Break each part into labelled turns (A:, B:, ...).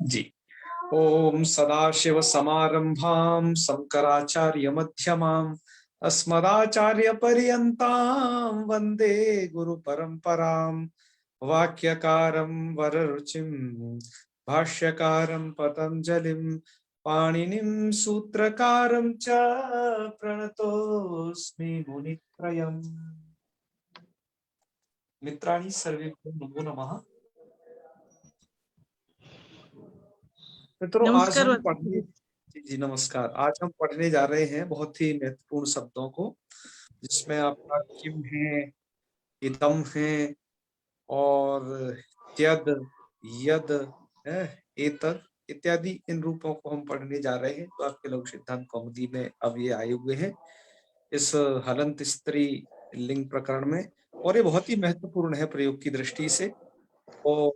A: जी। ओम सदाशिव समारंभां शंकराचार्य मध्यमां अस्मदाचार्य पर्यन्तां वंदे गुरु परंपरां। वाक्यकारं वररुचिं भाष्यकारं पतंजलिं पाणिनिं सूत्रकारं च प्रणतोऽस्मि मुनित्रयम्। मित्राणि सर्वेभ्यो नमो नमः। मित्रों, आज
B: नमस्कार
A: हम
B: जी।
A: जी नमस्कार। आज हम पढ़ने जा रहे हैं बहुत ही महत्वपूर्ण शब्दों को, जिसमें आपका किम है, इदम है और त्यद, यद है, एतद इत्यादि इन रूपों को हम पढ़ने जा रहे हैं। तो आपके लघु सिद्धांत कौमुदी में अब ये आए हुए हैं इस हलंत स्त्री लिंग प्रकरण में, और ये बहुत ही महत्वपूर्ण है प्रयोग की दृष्टि से। और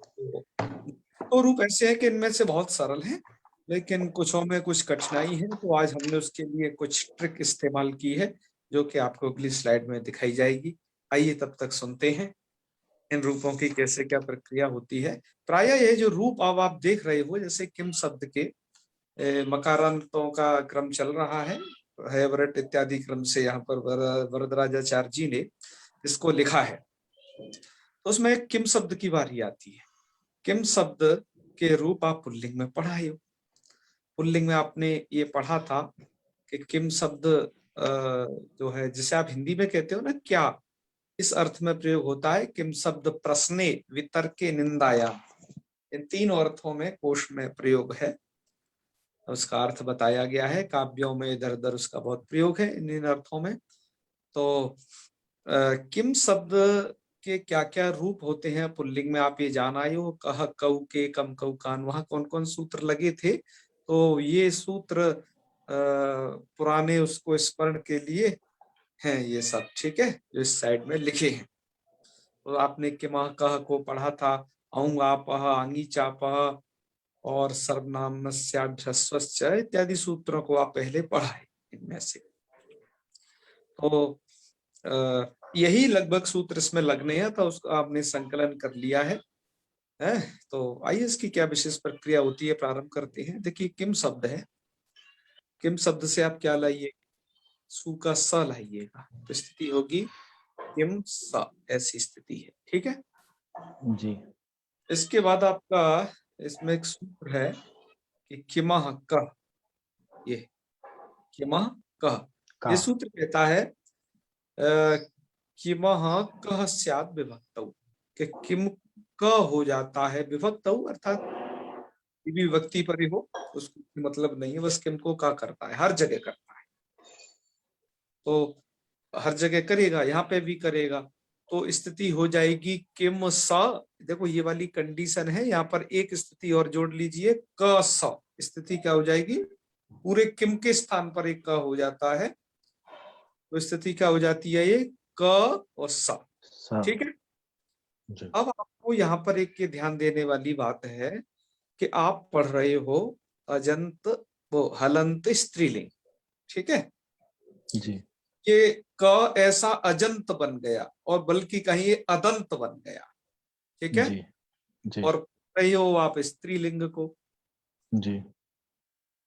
A: तो रूप ऐसे हैं कि इनमें से बहुत सरल है, लेकिन कुछों में कुछ कठिनाई है। तो आज हमने उसके लिए कुछ ट्रिक इस्तेमाल की है, जो कि आपको अगली स्लाइड में दिखाई जाएगी। आइए तब तक सुनते हैं इन रूपों की कैसे क्या प्रक्रिया होती है। प्रायः ये जो रूप अब आप देख रहे हो, जैसे किम शब्द के मकारांतों का क्रम चल रहा है, हैवरट इत्यादि क्रम से यहाँ पर वरदराजाचार्य जी ने इसको लिखा है। तो उसमें किम शब्द की बारी आती है। किम शब्द के रूप आप पुल्लिंग में पढ़ाए हो। पुल्लिंग में आपने ये पढ़ा था कि किम शब्द जो है, जिसे आप हिंदी में कहते हो ना क्या, इस अर्थ में प्रयोग होता है। किम शब्द प्रश्ने, वितर्के, निंदाया, इन तीनों अर्थों में कोश में प्रयोग है। उसका अर्थ बताया गया है काव्यों में, इधर उधर उसका बहुत प्रयोग है इन अर्थों में। तो किम शब्द के क्या क्या रूप होते हैं पुल्लिंग में, आप ये जान आए हो। कह, कऊ के, कम, कऊ कान, वहां कौन कौन सूत्र लगे थे। तो ये सूत्र पुराने उसको स्मरण के लिए हैं, ये सब ठीक है, जो इस साइड में लिखे हैं। तो आपने किमा कह को पढ़ा था, औ आपह, आंगी चापह और सर्वनाम इत्यादि सूत्रों को आप पहले पढ़ा है इनमें से। तो यही लगभग सूत्र इसमें लगने हैं, तो उसको आपने संकलन कर लिया है। तो आइए इसकी क्या विशेष प्रक्रिया होती है, प्रारंभ करते हैं। देखिए, किम शब्द है। किम शब्द से आप क्या लाइए, सु का स लाइएगा, तो स्थिति होगी किम स, ऐसी स्थिति है। ठीक है
B: जी।
A: इसके बाद आपका इसमें एक सूत्र है कि किमह कह। ये किमह कह, ये सूत्र कहता है किमह कह स्यात् विभक्तौ, कि किम क हो जाता है विभक्तौ, अर्थात भी विभक्ति पर ही हो, उसको मतलब नहीं है, बस किम को का करता है, हर जगह करता है। तो हर जगह करेगा, यहाँ पे भी करेगा। तो स्थिति हो जाएगी किम स। देखो ये वाली कंडीशन है, यहाँ पर एक स्थिति और जोड़ लीजिए, क स। स्थिति क्या हो जाएगी, पूरे किम के स्थान पर एक क हो जाता है, तो स्थिति क्या हो जाती है, ये क और स। ठीक है। अब आपको यहाँ पर एक ये ध्यान देने वाली बात है कि आप पढ़ रहे हो अजंत, वो हलंत स्त्रीलिंग। ठीक है।
B: जी।
A: ये क ऐसा अजंत बन गया, और बल्कि कहीं ये अदंत बन गया। ठीक है।
B: जी। जी।
A: और पढ़ रहे हो आप स्त्रीलिंग को।
B: जी।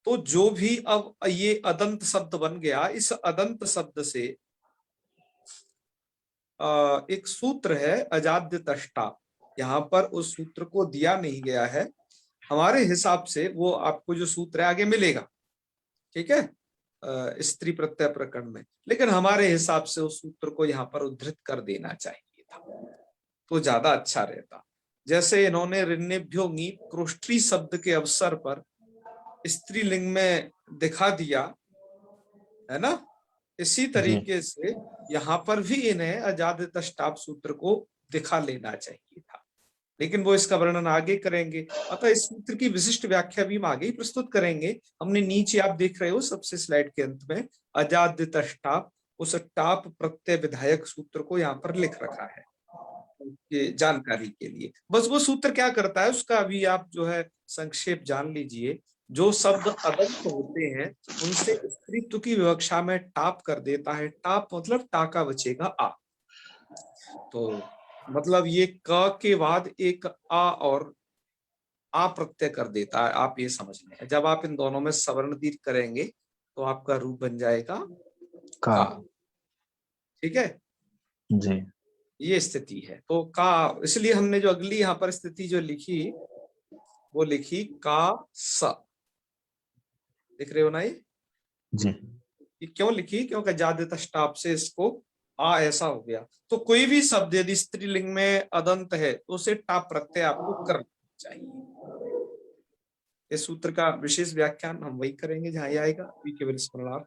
A: तो जो भी अब ये अदंत शब्द बन गया, इस अदंत शब्द से एक सूत्र है अजाद्य तष्टा। यहाँ पर उस सूत्र को दिया नहीं गया है हमारे हिसाब से, वो आपको जो सूत्र है आगे मिलेगा। ठीक है, स्त्री प्रत्यय प्रकरण में, लेकिन हमारे हिसाब से उस सूत्र को यहाँ पर उद्धृत कर देना चाहिए था, तो ज्यादा अच्छा रहता। जैसे इन्होंने ऋण्यभ्यो ङीप क्रोष्ठी शब्द के अवसर पर स्त्रीलिंग में दिखा दिया है ना, इसी
B: जी।
A: तरीके से यहाँ पर भी इन्हें अजाद्यतष्टाप सूत्र को दिखा लेना चाहिए था, लेकिन वो इसका वर्णन आगे करेंगे। अतः इस सूत्र की विशिष्ट व्याख्या भी हम आगे ही प्रस्तुत करेंगे। हमने नीचे आप देख रहे हो सबसे स्लाइड के अंत में अजाद्यतष्टाप, उस टाप प्रत्यय विधायक सूत्र को यहाँ पर लिख रखा है ये जानकारी के लिए। बस वो सूत्र क्या करता है उसका अभी आप जो है संक्षेप जान लीजिए। जो शब्द अदंत होते हैं उनसे स्त्रीत्व की विवक्षा में टाप कर देता है। टाप मतलब टाका बचेगा आ। तो मतलब ये क के बाद एक आ और आ प्रत्यय कर देता है, आप ये समझ लें। जब आप इन दोनों में सवर्ण दीर्घ करेंगे तो आपका रूप बन जाएगा
B: का।
A: का। ठीक है,
B: जी
A: ये स्थिति है तो का। इसलिए हमने जो अगली यहाँ पर स्थिति जो लिखी वो लिखी का स। देख रहे हो ना
B: जी
A: ये क्यों लिखी? क्योंकि ज्यादातर स्टाफ से इसको आ ऐसा हो गया। तो कोई भी शब्द यदि स्त्रीलिंग में अदंत है तो उसे टाप प्रत्यय आपको करना चाहिए। इस सूत्र का विशेष व्याख्यान हम वही करेंगे जहां ये आएगा, अभी केवल स्मरणार्थ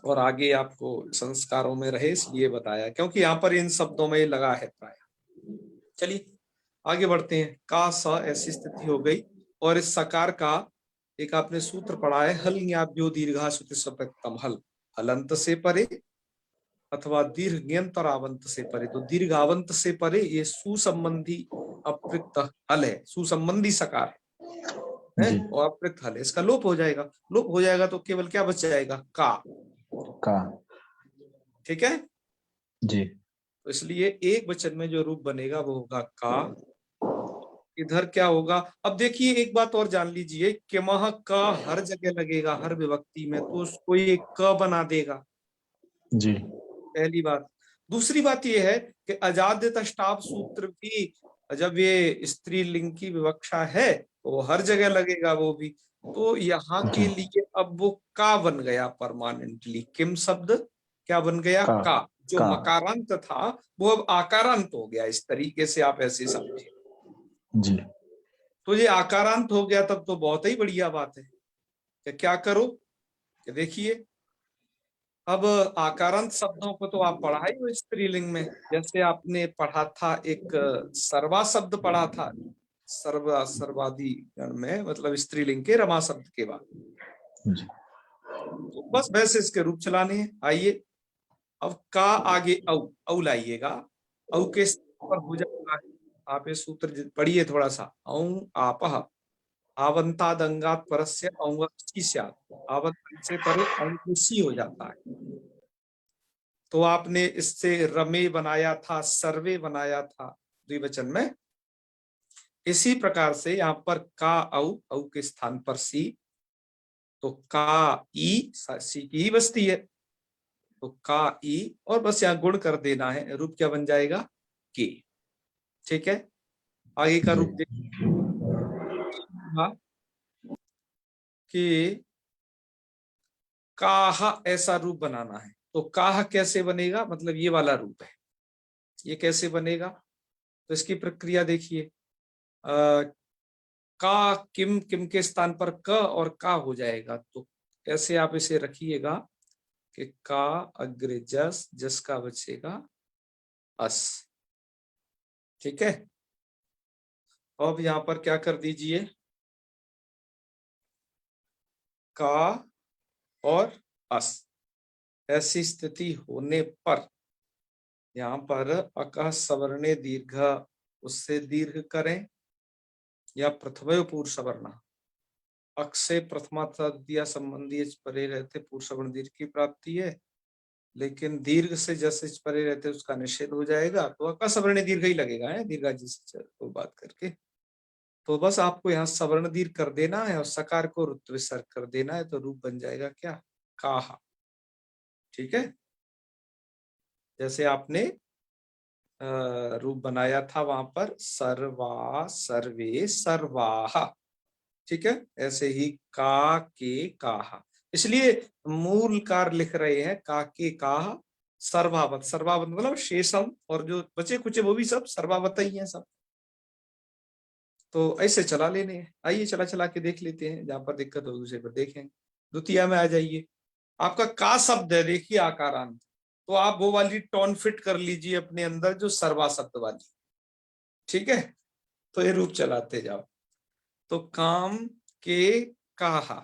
A: और आगे आपको संस्कारों में रहे इसलिए बताया, क्योंकि यहाँ पर इन शब्दों में लगा है प्राय। चलिए आगे बढ़ते हैं। का स ऐसी स्थिति हो गई। और इस सकार का एक आपने सूत्र पढ़ा है, हल न्याभ्यो दीर्घा श्रुति सप्रक्तम हल। हलंत से परे अथवा दीर्घ न्यंतरावंत से परे। तो दीर्घावंत से परे ये सुसंबंधी अप्रयुक्त हल है, सुसंबंधी सकार है
B: जी
A: और अप्रयुक्त हल है। इसका लोप हो जाएगा। लोप हो जाएगा तो केवल क्या बच जाएगा? का।
B: का।
A: ठीक है,
B: जी
A: तो इसलिए एक वचन में जो रूप बनेगा वो होगा का। इधर क्या होगा? अब देखिए एक बात और जान लीजिए कि वहां क हर जगह लगेगा, हर विभक्ति में, तो उसको एक क बना देगा,
B: जी
A: पहली बात। दूसरी बात यह है कि अजाद्य स्टाप सूत्र भी जब ये स्त्रीलिंग की विवक्षा है तो वो हर जगह लगेगा वो भी। तो यहाँ
B: जी
A: के लिए अब वो का बन गया परमानेंटली। किम शब्द क्या बन गया?
B: का।
A: का। जो
B: का।
A: मकारांत था वो अब आकारांत हो गया। इस तरीके से आप ऐसे समझे।
B: जी
A: तो ये आकारांत हो गया तब तो बहुत ही बढ़िया बात है कि क्या करो कि देखिए अब आकारांत शब्दों को तो आप पढ़ा ही हो स्त्रीलिंग में। जैसे आपने पढ़ा था एक सर्वा शब्द पढ़ा था, सर्वा सर्वादि गण में, मतलब स्त्रीलिंग के रमा शब्द के बाद।
B: जी
A: तो बस वैसे इसके रूप चलाने हैं। आइए अब का आगे औ औ लाइएगा। औ के स्थान पर हो जाता है, आप ये सूत्र पढ़िए थोड़ा सा। औ आपह आवंतादंगात परस्य औंगसी स्यात्। आवंत से परे औंगसी हो जाता है। तो आपने इससे रमे बनाया था, सर्वे बनाया था द्विवचन में। इसी प्रकार से यहाँ पर का औ के स्थान पर सी, तो का ई सी की ही बसती है, तो का ई और बस यहाँ गुण कर देना है। रूप क्या बन जाएगा? के। ठीक है, आगे का
B: जी
A: रूप देखिए कि काह ऐसा रूप बनाना है। तो काह कैसे बनेगा? मतलब ये वाला रूप है, ये कैसे बनेगा? तो इसकी प्रक्रिया देखिए। का किम, किम के स्थान पर क और का हो जाएगा। तो ऐसे आप इसे रखिएगा कि का अग्र जस, जस का बचेगा अस। ठीक है, अब यहां पर क्या कर दीजिए, का और अस। ऐसी स्थिति होने पर यहां पर अकः सवर्णे दीर्घ, उससे दीर्घ करें, या प्रथमयो पूर्व सवर्ण। अक से प्रथमा तृतीया संबंधी परे रहते पूर्व सवर्ण दीर्घ की प्राप्ति है, लेकिन दीर्घ से जैसे परे रहते उसका निषेध हो जाएगा। तो अका सवर्ण दीर्घ ही लगेगा है, दीर्घा जी से को बात करके। तो बस आपको यहाँ सवर्ण दीर्घ कर देना है और सकार को रुत्व विसर्ग कर देना है, तो रूप बन जाएगा क्या? काहा। ठीक है, जैसे आपने रूप बनाया था वहां पर सर्वा सर्वे सर्वाह। ठीक है, ऐसे ही का के काहा। इसलिए मूल कार लिख रहे हैं का के काहा सर्वावत। सर्वावत मतलब शेषम, और जो बचे कुचे वो भी सब सर्वावत ही हैं सब। तो ऐसे चला लेने हैं। आइए चला चला के देख लेते हैं, जहां पर दिक्कत हो दूसरे पर देखेंगे। द्वितीय में आ जाइए। आपका का शब्द है, देखिए आकारांत, तो आप वो वाली टोन फिट कर लीजिए अपने अंदर जो सर्वा शब्द वाली। ठीक है, तो ये रूप चलाते जाओ। तो काम के काहा।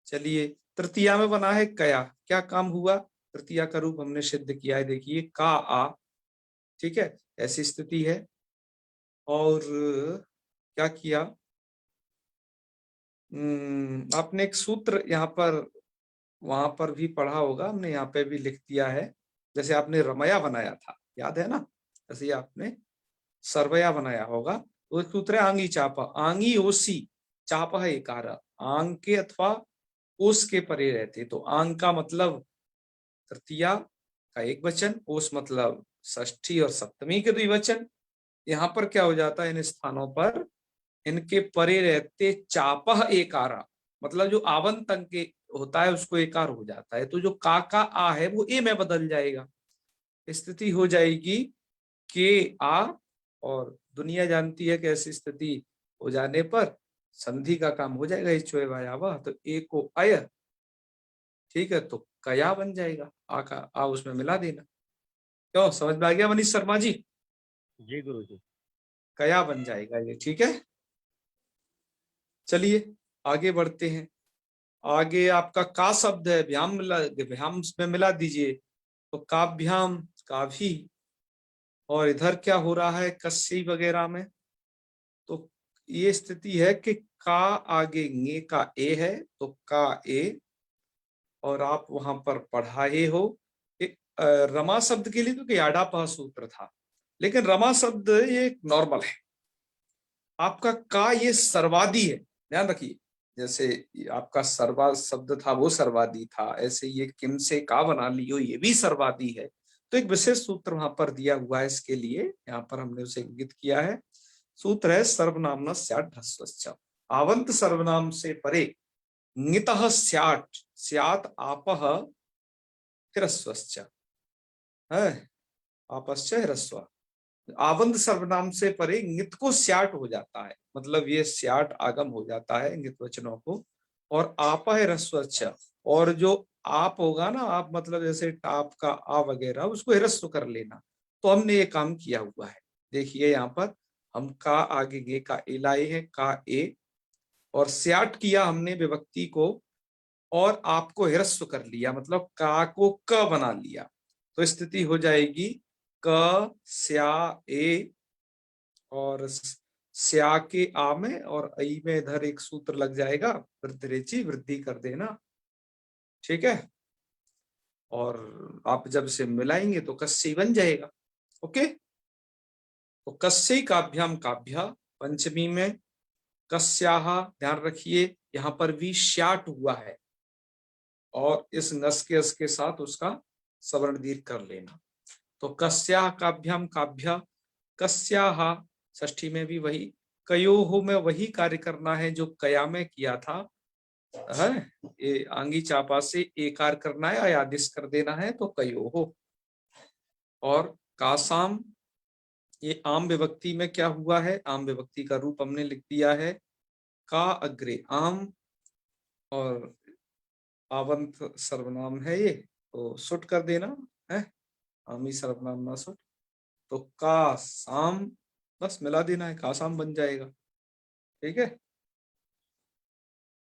A: चलिए तृतीया में बना है कया। क्या काम हुआ? तृतीया का रूप हमने सिद्ध किया है, देखिए का आ। ठीक है, ऐसी स्थिति है। और क्या किया, आपने एक सूत्र यहाँ पर वहां पर भी पढ़ा होगा, हमने यहाँ पे भी लिख दिया है। जैसे आपने रमया बनाया था, याद है ना? ऐसे ही आपने सर्वया बनाया होगा। तो एक सूत्र है आंगी चापा, आंगी ओसी चाप है एकार, आंग के अथवा ओस के परे रहते। तो आंग का मतलब तृतीया का एक वचन, ओस मतलब षष्ठी और सप्तमी के द्विवचन। यहाँ पर क्या हो जाता है, इन स्थानों पर इनके परे रहते चापह एकारा, मतलब जो आवंत अंक के होता है उसको एकार हो जाता है। तो जो का आ है वो ए में बदल जाएगा, स्थिति हो जाएगी के आ। और दुनिया जानती है कि ऐसी स्थिति हो जाने पर संधि का काम हो जाएगा, इच्छोए वायावा, तो ए को अय, ठीक है, तो कया बन जाएगा, आ का आ उसमें मिला देना। क्यों, समझ में आ गया मनीष शर्मा जी?
C: जी गुरु जी।
A: कया बन जाएगा ये, ठीक है। चलिए आगे बढ़ते हैं। आगे आपका का शब्द है, भ्याम मिला, भ्याम में मिला दीजिए, तो काभ्याम काभी। और इधर क्या हो रहा है कस्सी वगैरह में, तो ये स्थिति है कि का आगे गे का ए है, तो का ए, और आप वहां पर पढ़ाए हो रमा शब्द के लिए तो याडापह सूत्र था, लेकिन रमा शब्द ये नॉर्मल है। आपका का ये सर्वादी है, ध्यान रखिए। जैसे आपका सर्वा शब्द था वो सर्वादी था, ऐसे ये किम से का बना लियो ये भी सर्वादी है। तो एक विशेष सूत्र वहां पर दिया हुआ है इसके लिए, यहाँ पर हमने उसे इंगित किया है। सूत्र है सर्वनाम स्यात् ह्रस्वश्च, आवंत सर्वनाम से परे ङितः स्यात्, स्यात् आपः ह्रस्वश्च है, आपश्च ह्रस्व। आवंत सर्वनाम से परे ङित को स्याट हो जाता है, मतलब ये स्याट आगम हो जाता है ङित वचनों को। और आप है ह्रस्व, और जो आप होगा ना, आप मतलब जैसे टाप का आ वगैरह, उसको ह्रस्व कर लेना। तो हमने ये काम किया हुआ है, देखिए यहाँ पर हम का आगे गे का ए लाए हैं, का ए, और स्याट किया हमने विभक्ति को, और आपको ह्रस्व कर लिया, मतलब का को क बना लिया। तो स्थिति हो जाएगी क स्या ए, और स्या के आ में और आई में इधर एक सूत्र लग जाएगा, वृद्धिरेचि, वृद्धि कर देना, ठीक है। और आप जब से मिलाएंगे तो कस्सी बन जाएगा। ओके, तो कस्सी काभ्याम काभ्या, पंचमी में कस्याह, ध्यान रखिए यहाँ पर भी श्याट हुआ है, और इस नस के अस के साथ उसका सवर्ण दीर्घ कर लेना। तो कस्याह काभ्याम काभ्या, कस्याह, षष्ठी में भी वही, कयोहो में वही कार्य करना है जो कया में किया था, है ये आंगी चापा से एकार करना है, आयादिश कर देना है, तो कयोहो। और कासाम, ये आम विभक्ति में क्या हुआ है, आम विभक्ति का रूप हमने लिख दिया है, का अग्रे आम, और आवंत सर्वनाम है ये, तो सुट कर देना है, आमी सर्वनाम ना सुट, तो का साम बस मिला देना है, का साम बन जाएगा, ठीक है।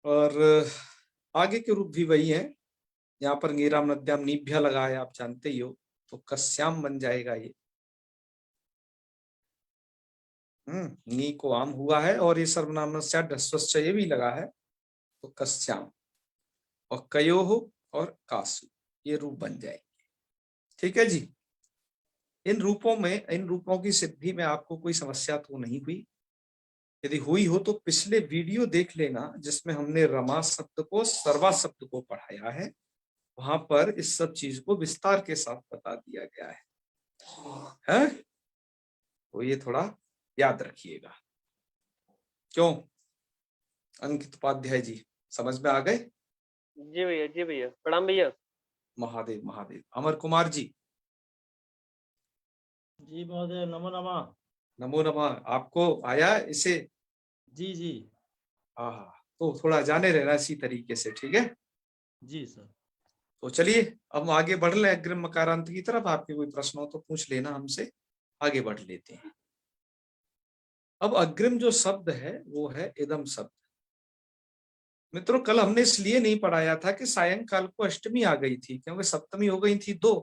A: और आगे के रूप भी वही है, यहाँ पर ङेराम नद्याम नीभ्या लगा है, आप जानते ही हो, तो कस्याम बन जाएगा ये। नी को आम हुआ है, और ये सर्वनाम ह्रस्वश्च ये भी लगा है, तो कस्याम, और कयोहो और कासु, ये रूप बन जाएंगे, ठीक है जी। इन रूपों की सिद्धि में आपको कोई समस्या तो नहीं हुई? यदि हुई हो तो पिछले वीडियो देख लेना, जिसमें हमने रमा शब्द को सर्वा शब्द को पढ़ाया है, वहां पर इस सब चीज को विस्तार के साथ बता दिया गया है? तो ये थोड़ा याद रखिएगा। क्यों अंकित उपाध्याय जी, समझ में आ गए?
C: जी भैया, जी भैया, प्रणाम भैया।
A: महादेव महादेव। अमर कुमार जी,
D: जी महोदय, नमो नमः।
A: नमो नमः। आपको आया इसे?
D: जी जी
A: हाँ, तो थोड़ा जाने रहना इसी तरीके से, ठीक है।
D: जी सर।
A: तो चलिए अब आगे बढ़ लें अग्रिम मकारांत की तरफ। आपके कोई प्रश्न हो तो पूछ लेना हमसे, आगे बढ़ लेते हैं। अब अग्रिम जो शब्द है वो है इदम शब्द। मित्रों, कल हमने इसलिए नहीं पढ़ाया था कि सायंकाल को अष्टमी आ गई थी, क्योंकि सप्तमी हो गई थी 2,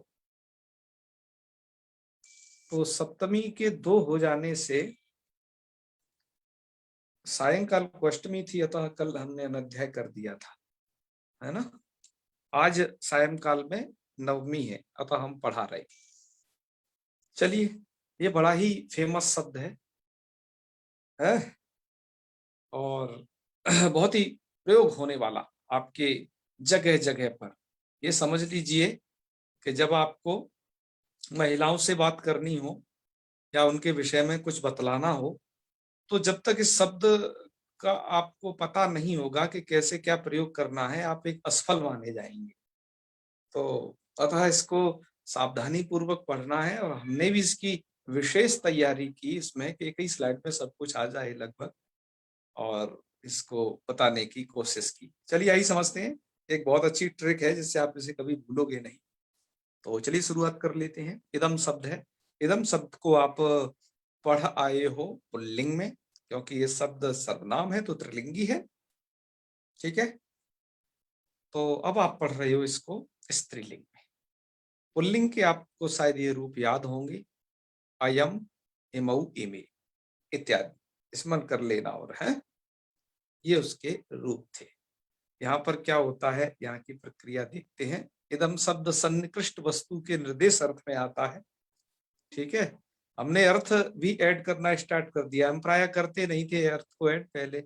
A: तो सप्तमी के 2 हो जाने से सायंकाल को अष्टमी थी, अतः कल हमने अनध्याय कर दिया था, है ना। आज सायंकाल में नवमी है, अतः हम पढ़ा रहे। चलिए, ये बड़ा ही फेमस शब्द है, है, और बहुत ही प्रयोग होने वाला आपके जगह जगह पर। ये समझ लीजिए कि जब आपको महिलाओं से बात करनी हो या उनके विषय में कुछ बतलाना हो, तो जब तक इस शब्द का आपको पता नहीं होगा कि कैसे क्या प्रयोग करना है, आप एक असफल माने जाएंगे। तो अतः इसको सावधानी पूर्वक पढ़ना है, और हमने भी इसकी विशेष तैयारी की इसमें कि कई स्लाइड में सब कुछ आ जाए लगभग, और इसको बताने की कोशिश की। चलिए यही समझते हैं, एक बहुत अच्छी ट्रिक है जिससे आप इसे कभी भूलोगे नहीं। तो चलिए शुरुआत कर लेते हैं। इदम शब्द है, इदम शब्द को आप पढ़ आए हो पुल्लिंग में, क्योंकि ये शब्द सर्वनाम है तो त्रिलिंगी है, ठीक है। तो अब आप पढ़ रहे हो इसको स्त्रीलिंग में। पुल्लिंग के आपको शायद ये रूप याद होंगे, अयम, इमौ, इमे इत्यादि, स्मरण कर लेना। और है ये उसके रूप थे। यहाँ पर क्या होता है, यहाँ की प्रक्रिया देखते हैं। इदम शब्द सन्निकृष्ट वस्तु के निर्देश अर्थ में आता है, ठीक है। हमने अर्थ भी ऐड करना स्टार्ट कर दिया। हम प्राय करते नहीं थे अर्थ को ऐड, पहले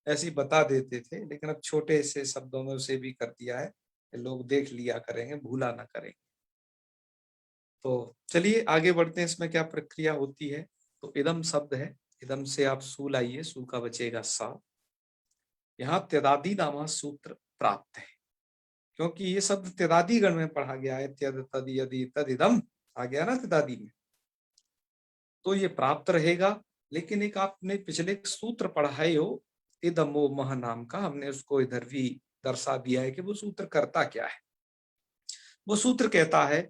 A: ऐसे ही बता देते थे, लेकिन अब छोटे से शब्दों में उसे भी कर दिया है, लोग देख लिया करेंगे, भूला ना करेंगे। तो चलिए आगे बढ़ते हैं, इसमें क्या प्रक्रिया होती है। तो इदम शब्द है, इदम से आप सू लाइए, सू का बचेगा सा। यहाँ त्यदादि नामा सूत्र प्राप्त है, क्योंकि ये शब्द त्यदादि गण में पढ़ा गया है। त्यद, तद, यदि, तद, इदम आ गया ना त्यदादि में, तो ये प्राप्त रहेगा। लेकिन एक आपने पिछले एक सूत्र पढ़ाए हो इदमो मह नाम का, हमने उसको इधर भी दर्शा दिया है कि वो सूत्र करता क्या है। वो सूत्र कहता है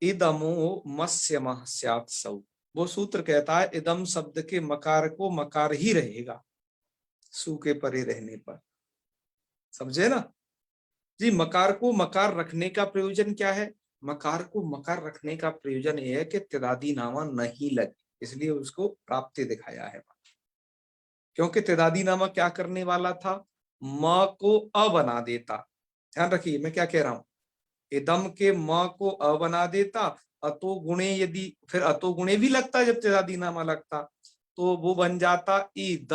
A: इदमो मत्स्य मह स्यात् सौ। वो सूत्र कहता है इदम शब्द के मकार को मकार ही रहेगा सू के परे रहने पर। समझे ना जी। मकार को मकार रखने का प्रयोजन क्या है? मकार को मकार रखने का प्रयोजन यह है कि त्यदादि नामा नहीं लगे, इसलिए उसको प्राप्ति दिखाया है। क्योंकि त्यदादि नामा क्या करने वाला था, म को अ बना देता। ध्यान रखिए मैं क्या कह रहा हूं, इदम के म को अ बना देता। अतो गुणे, यदि फिर अतो गुणे भी लगता, जब त्यदादि नामा लगता तो वो बन जाता ईद।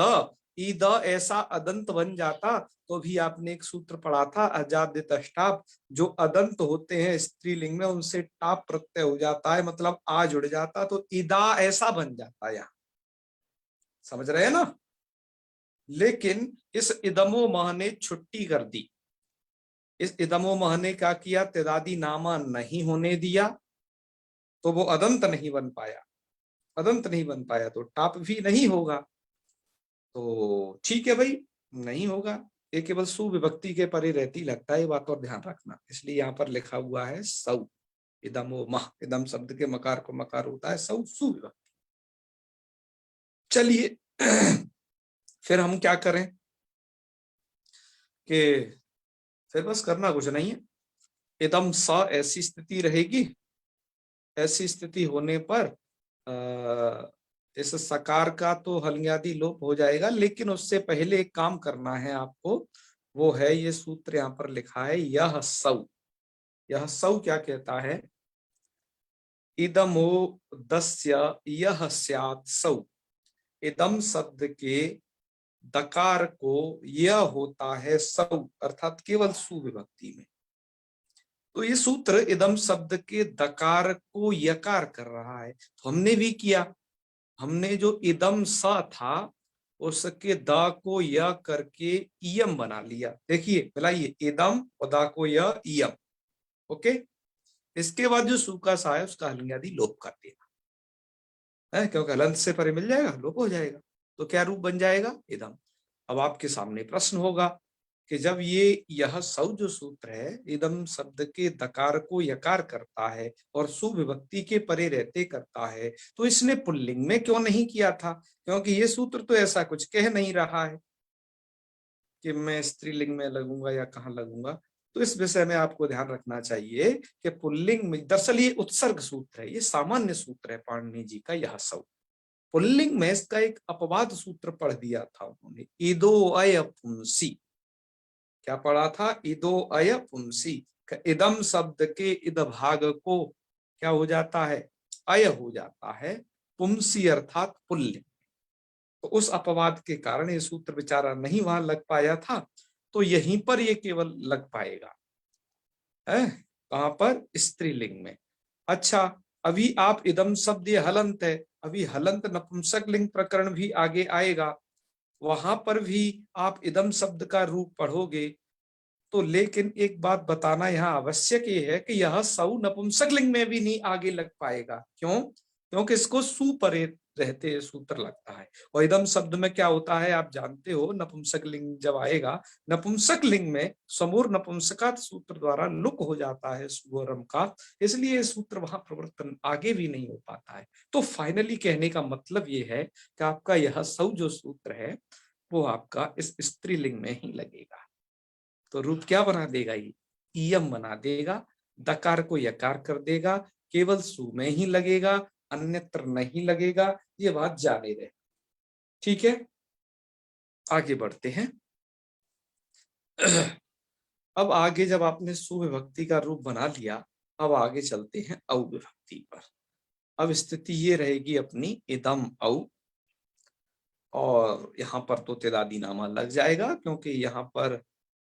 A: ईद ऐसा अदंत बन जाता। तो भी आपने एक सूत्र पढ़ा था अजाद्य अष्टाप, जो अदंत होते हैं स्त्रीलिंग में उनसे टाप प्रत्यय हो जाता है, मतलब आ जुड़ जाता, तो ईदा ऐसा बन जाता। यहाँ समझ रहे हैं ना। लेकिन इस इदमो मह ने छुट्टी कर दी। इस इदमो मह ने क्या किया, त्यदादि नामा नहीं होने दिया, तो वो अदंत नहीं बन पाया। अदंत नहीं बन पाया तो टाप भी नहीं होगा। तो ठीक है भाई, नहीं होगा। ये केवल सुविभक्ति के परे रहती लगता है, ये बात और ध्यान रखना। इसलिए यहाँ पर लिखा हुआ है सौ। इदमो मह, इदम शब्द के मकार को मकार होता है सौ, सुविभक्ति। चलिए फिर हम क्या करें कि फिर बस करना कुछ नहीं है। इदम स ऐसी स्थिति रहेगी, ऐसी स्थिति होने पर इस सकार का तो हल्ंग्यादि लोप हो जाएगा, लेकिन उससे पहले एक काम करना है आपको। वो है ये सूत्र यहाँ पर लिखा है, यह सौ। यह सौ क्या कहता है, इदमो दस्य यह स्यात् सौ। इदम शब्द के दकार को यह होता है सौ, अर्थात केवल सुविभक्ति में। तो ये सूत्र इदम शब्द के दकार को यकार कर रहा है। तो हमने भी किया, हमने जो इदम स था उसके द को य करके इयम बना लिया। देखिए मिलाइए, इदम और द को य, इयम। ओके, इसके बाद जो सूखा सा है उसका हल्ंग्यादि लोप कर देना है, क्योंकि हलंत से परे मिल जाएगा, लोप हो जाएगा। तो क्या रूप बन जाएगा, इदम। अब आपके सामने प्रश्न होगा कि जब ये यह सौ जो सूत्र है इदम शब्द के दकार को यकार करता है और सुविभक्ति के परे रहते करता है, तो इसने पुल्लिंग में क्यों नहीं किया था? क्योंकि ये सूत्र तो ऐसा कुछ कह नहीं रहा है कि मैं स्त्रीलिंग में लगूंगा या कहाँ लगूंगा। तो इस विषय में आपको ध्यान रखना चाहिए कि पुल्लिंग में दरअसल ये उत्सर्ग सूत्र है, ये सामान्य सूत्र है पाणिनि जी का यह सौ। पुल्लिंग में इसका एक अपवाद सूत्र पढ़ दिया था उन्होंने, इदो अय पुंसी। क्या पढ़ा था, इदो अय पुंसी। इदम शब्द के इद भाग को क्या हो जाता है, अय हो जाता है, पुंसी अर्थात पुल्लिंग। तो उस अपवाद के कारण ये सूत्र बेचारा नहीं वहां लग पाया था, तो यहीं पर ये केवल लग पाएगा है, कहां पर, स्त्रीलिंग में। अच्छा, अभी आप इदम शब्द, ये हलंत है, अभी हलंत नपुंसक लिंग प्रकरण भी आगे आएगा, वहां पर भी आप इदम शब्द का रूप पढ़ोगे। तो लेकिन एक बात बताना यहाँ आवश्यक ये है कि यह सौ नपुंसक लिंग में भी नहीं आगे लग पाएगा। क्यों? क्योंकि इसको सु परे रहते सूत्र लगता है, और इदम शब्द में क्या होता है आप जानते हो, नपुंसक लिंग जब आएगा, नपुंसक लिंग में समूर नपुंसकात सूत्र द्वारा लुक हो जाता है सुगोरम का, इसलिए सूत्र वहां प्रवर्तन आगे भी नहीं हो पाता है। तो फाइनली कहने का मतलब ये है कि आपका यह सौ जो सूत्र है वो आपका इस स्त्रीलिंग में ही लगेगा। तो रूप क्या बना देगा, ये इयम बना देगा, दकार को यकार कर देगा, केवल सु में ही लगेगा, अन्यत्र नहीं लगेगा, ये बात जाने रहे। ठीक है, आगे बढ़ते हैं। अब आगे जब आपने सुविभक्ति का रूप बना लिया, अब आगे चलते हैं औ विभक्ति पर। अब स्थिति ये रहेगी अपनी इदम औ, और यहाँ पर तो तेदादी नामा लग जाएगा, क्योंकि यहाँ पर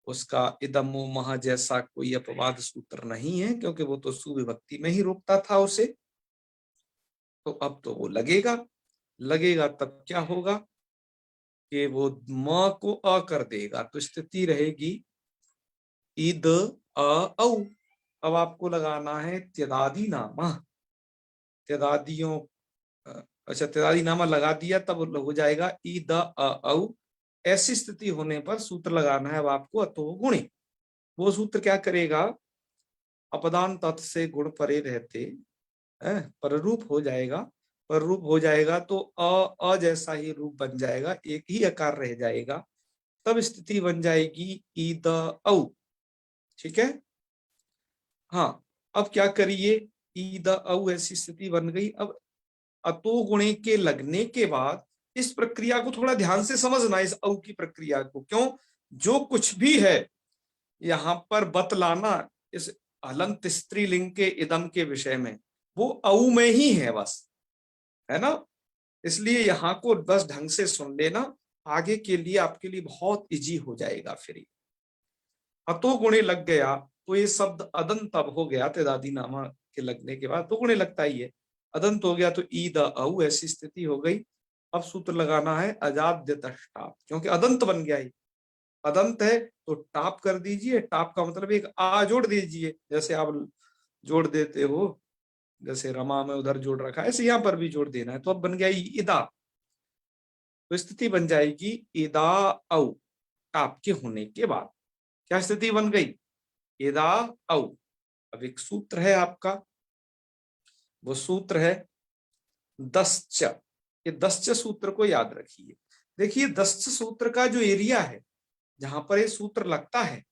A: उसका इदमो महा जैसा कोई अपवाद सूत्र नहीं है, क्योंकि वो तो सुविभक्ति में ही रोकता था उसे। तो अब तो वो लगेगा, लगेगा तब क्या होगा कि वो म को अ कर देगा, तो स्थिति रहेगी ईद अ औ। अब आपको लगाना है त्यदादी नामा, त्यदादियों, अच्छा त्यदादी नामा लगा दिया तब हो जाएगा ईद अ औ। ऐसी स्थिति होने पर सूत्र लगाना है अब आपको अतो गुणी। वो सूत्र क्या करेगा, अपदान तत् से गुण परे रहते है, पर रूप हो जाएगा, पर रूप हो जाएगा तो अ जैसा ही रूप बन जाएगा, एक ही आकार रह जाएगा, तब स्थिति बन जाएगी ईद औ। ठीक है, हाँ। अब क्या करिए, ईद औ ऐसी स्थिति बन गई। अब अतो गुणे के लगने के बाद इस प्रक्रिया को थोड़ा ध्यान से समझना, इस औ की प्रक्रिया को। क्यों? जो कुछ भी है यहाँ पर बतलाना इस हलंत स्त्रीलिंग के इदम के विषय में, वो औ में ही है बस, है ना। इसलिए यहाँ को बस ढंग से सुन लेना, आगे के लिए आपके लिए बहुत इजी हो जाएगा। फिर अतो गुणे लग गया तो ये शब्द अदंत अब हो गया, तेदादी नामा के लगने के बाद तो गुणे लगता ही है, अदंत हो गया तो ईद औ ऐसी स्थिति हो गई। अब सूत्र लगाना है अजाद्य टाप, क्योंकि अदंत बन गया ही, अदंत है तो टाप कर दीजिए। टाप का मतलब एक आ जोड़ दीजिए, जैसे आप जोड़ देते हो, जैसे रमा में उधर जोड़ रखा है, ऐसे यहाँ पर भी जोड़ देना है। तो अब बन गया इदा, तो स्थिति बन जाएगी इदा औ, टाप के होने के बाद क्या स्थिति बन गई, इदा औ। अब एक सूत्र है आपका, वो सूत्र है दश्च। ये दश्च सूत्र को याद रखिए। देखिए दश्च सूत्र का जो एरिया है जहां पर ये सूत्र लगता है,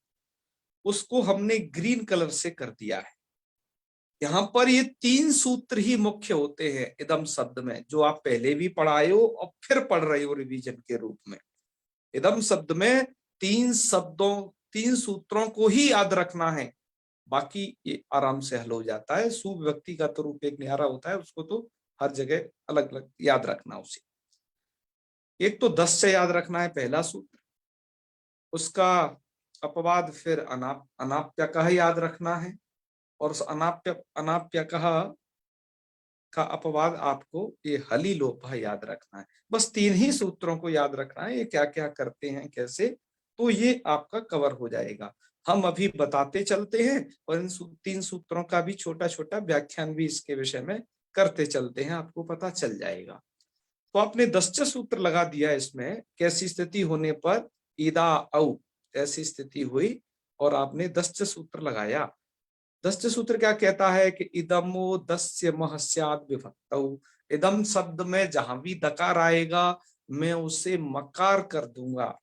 A: उसको हमने ग्रीन कलर से कर दिया है। यहाँ पर ये 3 सूत्र ही मुख्य होते हैं इदम शब्द में, जो आप पहले भी पढ़ाए हो और फिर पढ़ रहे हो रिवीजन के रूप में। इदम शब्द में 3 सूत्रों को ही याद रखना है, बाकी ये आराम से हल हो जाता है। सुविभक्ति का तो रूप एक न्यारा होता है, उसको तो हर जगह अलग अलग याद रखना उसे। एक तो 10 से याद रखना है पहला सूत्र, उसका अपवाद फिर अनाप्य का याद रखना है, और उस अनाप्य का अपवाद आपको ये हली लोपा याद रखना है। बस 3 ही सूत्रों को याद रखना है, ये क्या क्या करते हैं कैसे, तो ये आपका कवर हो जाएगा। हम अभी बताते चलते हैं और इन 3 सूत्रों का भी छोटा छोटा व्याख्यान भी इसके विषय में करते चलते हैं, आपको पता चल जाएगा। तो आपने दश्च सूत्र लगा दिया इसमें, कैसी स्थिति होने पर, ईदा औ ऐसी स्थिति हुई, और आपने दश्च सूत्र लगाया। दश्च सूत्र क्या कहता है कि इदमो दस्य महस्याद विभक्तौ, इदम शब्द में जहां भी दकार आएगा मैं उसे मकार कर दूंगा,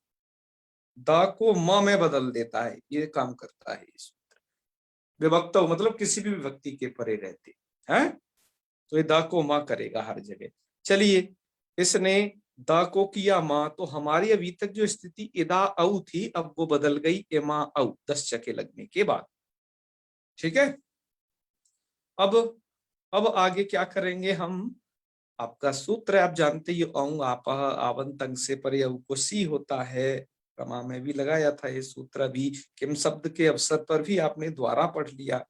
A: द को म में बदल देता है, ये काम करता है ये सूत्र। विभक्तौ मतलब किसी भी विभक्ति के परे रहते हैं, तो ये द को म करेगा हर जगह। चलिए, इसने द को किया मां, तो हमारी अभी तक जो स्थिति इदा औ थी अब वो बदल गई एमा औ, दश्च के लगने के बाद। ठीक है, अब आगे क्या करेंगे हम, आपका सूत्र आप जानते ही, औ आप आवंतंग से परे को सी होता है। प्रमा में भी लगाया था ये सूत्र, भी किम शब्द के अवसर पर भी आपने द्वारा पढ़ लिया।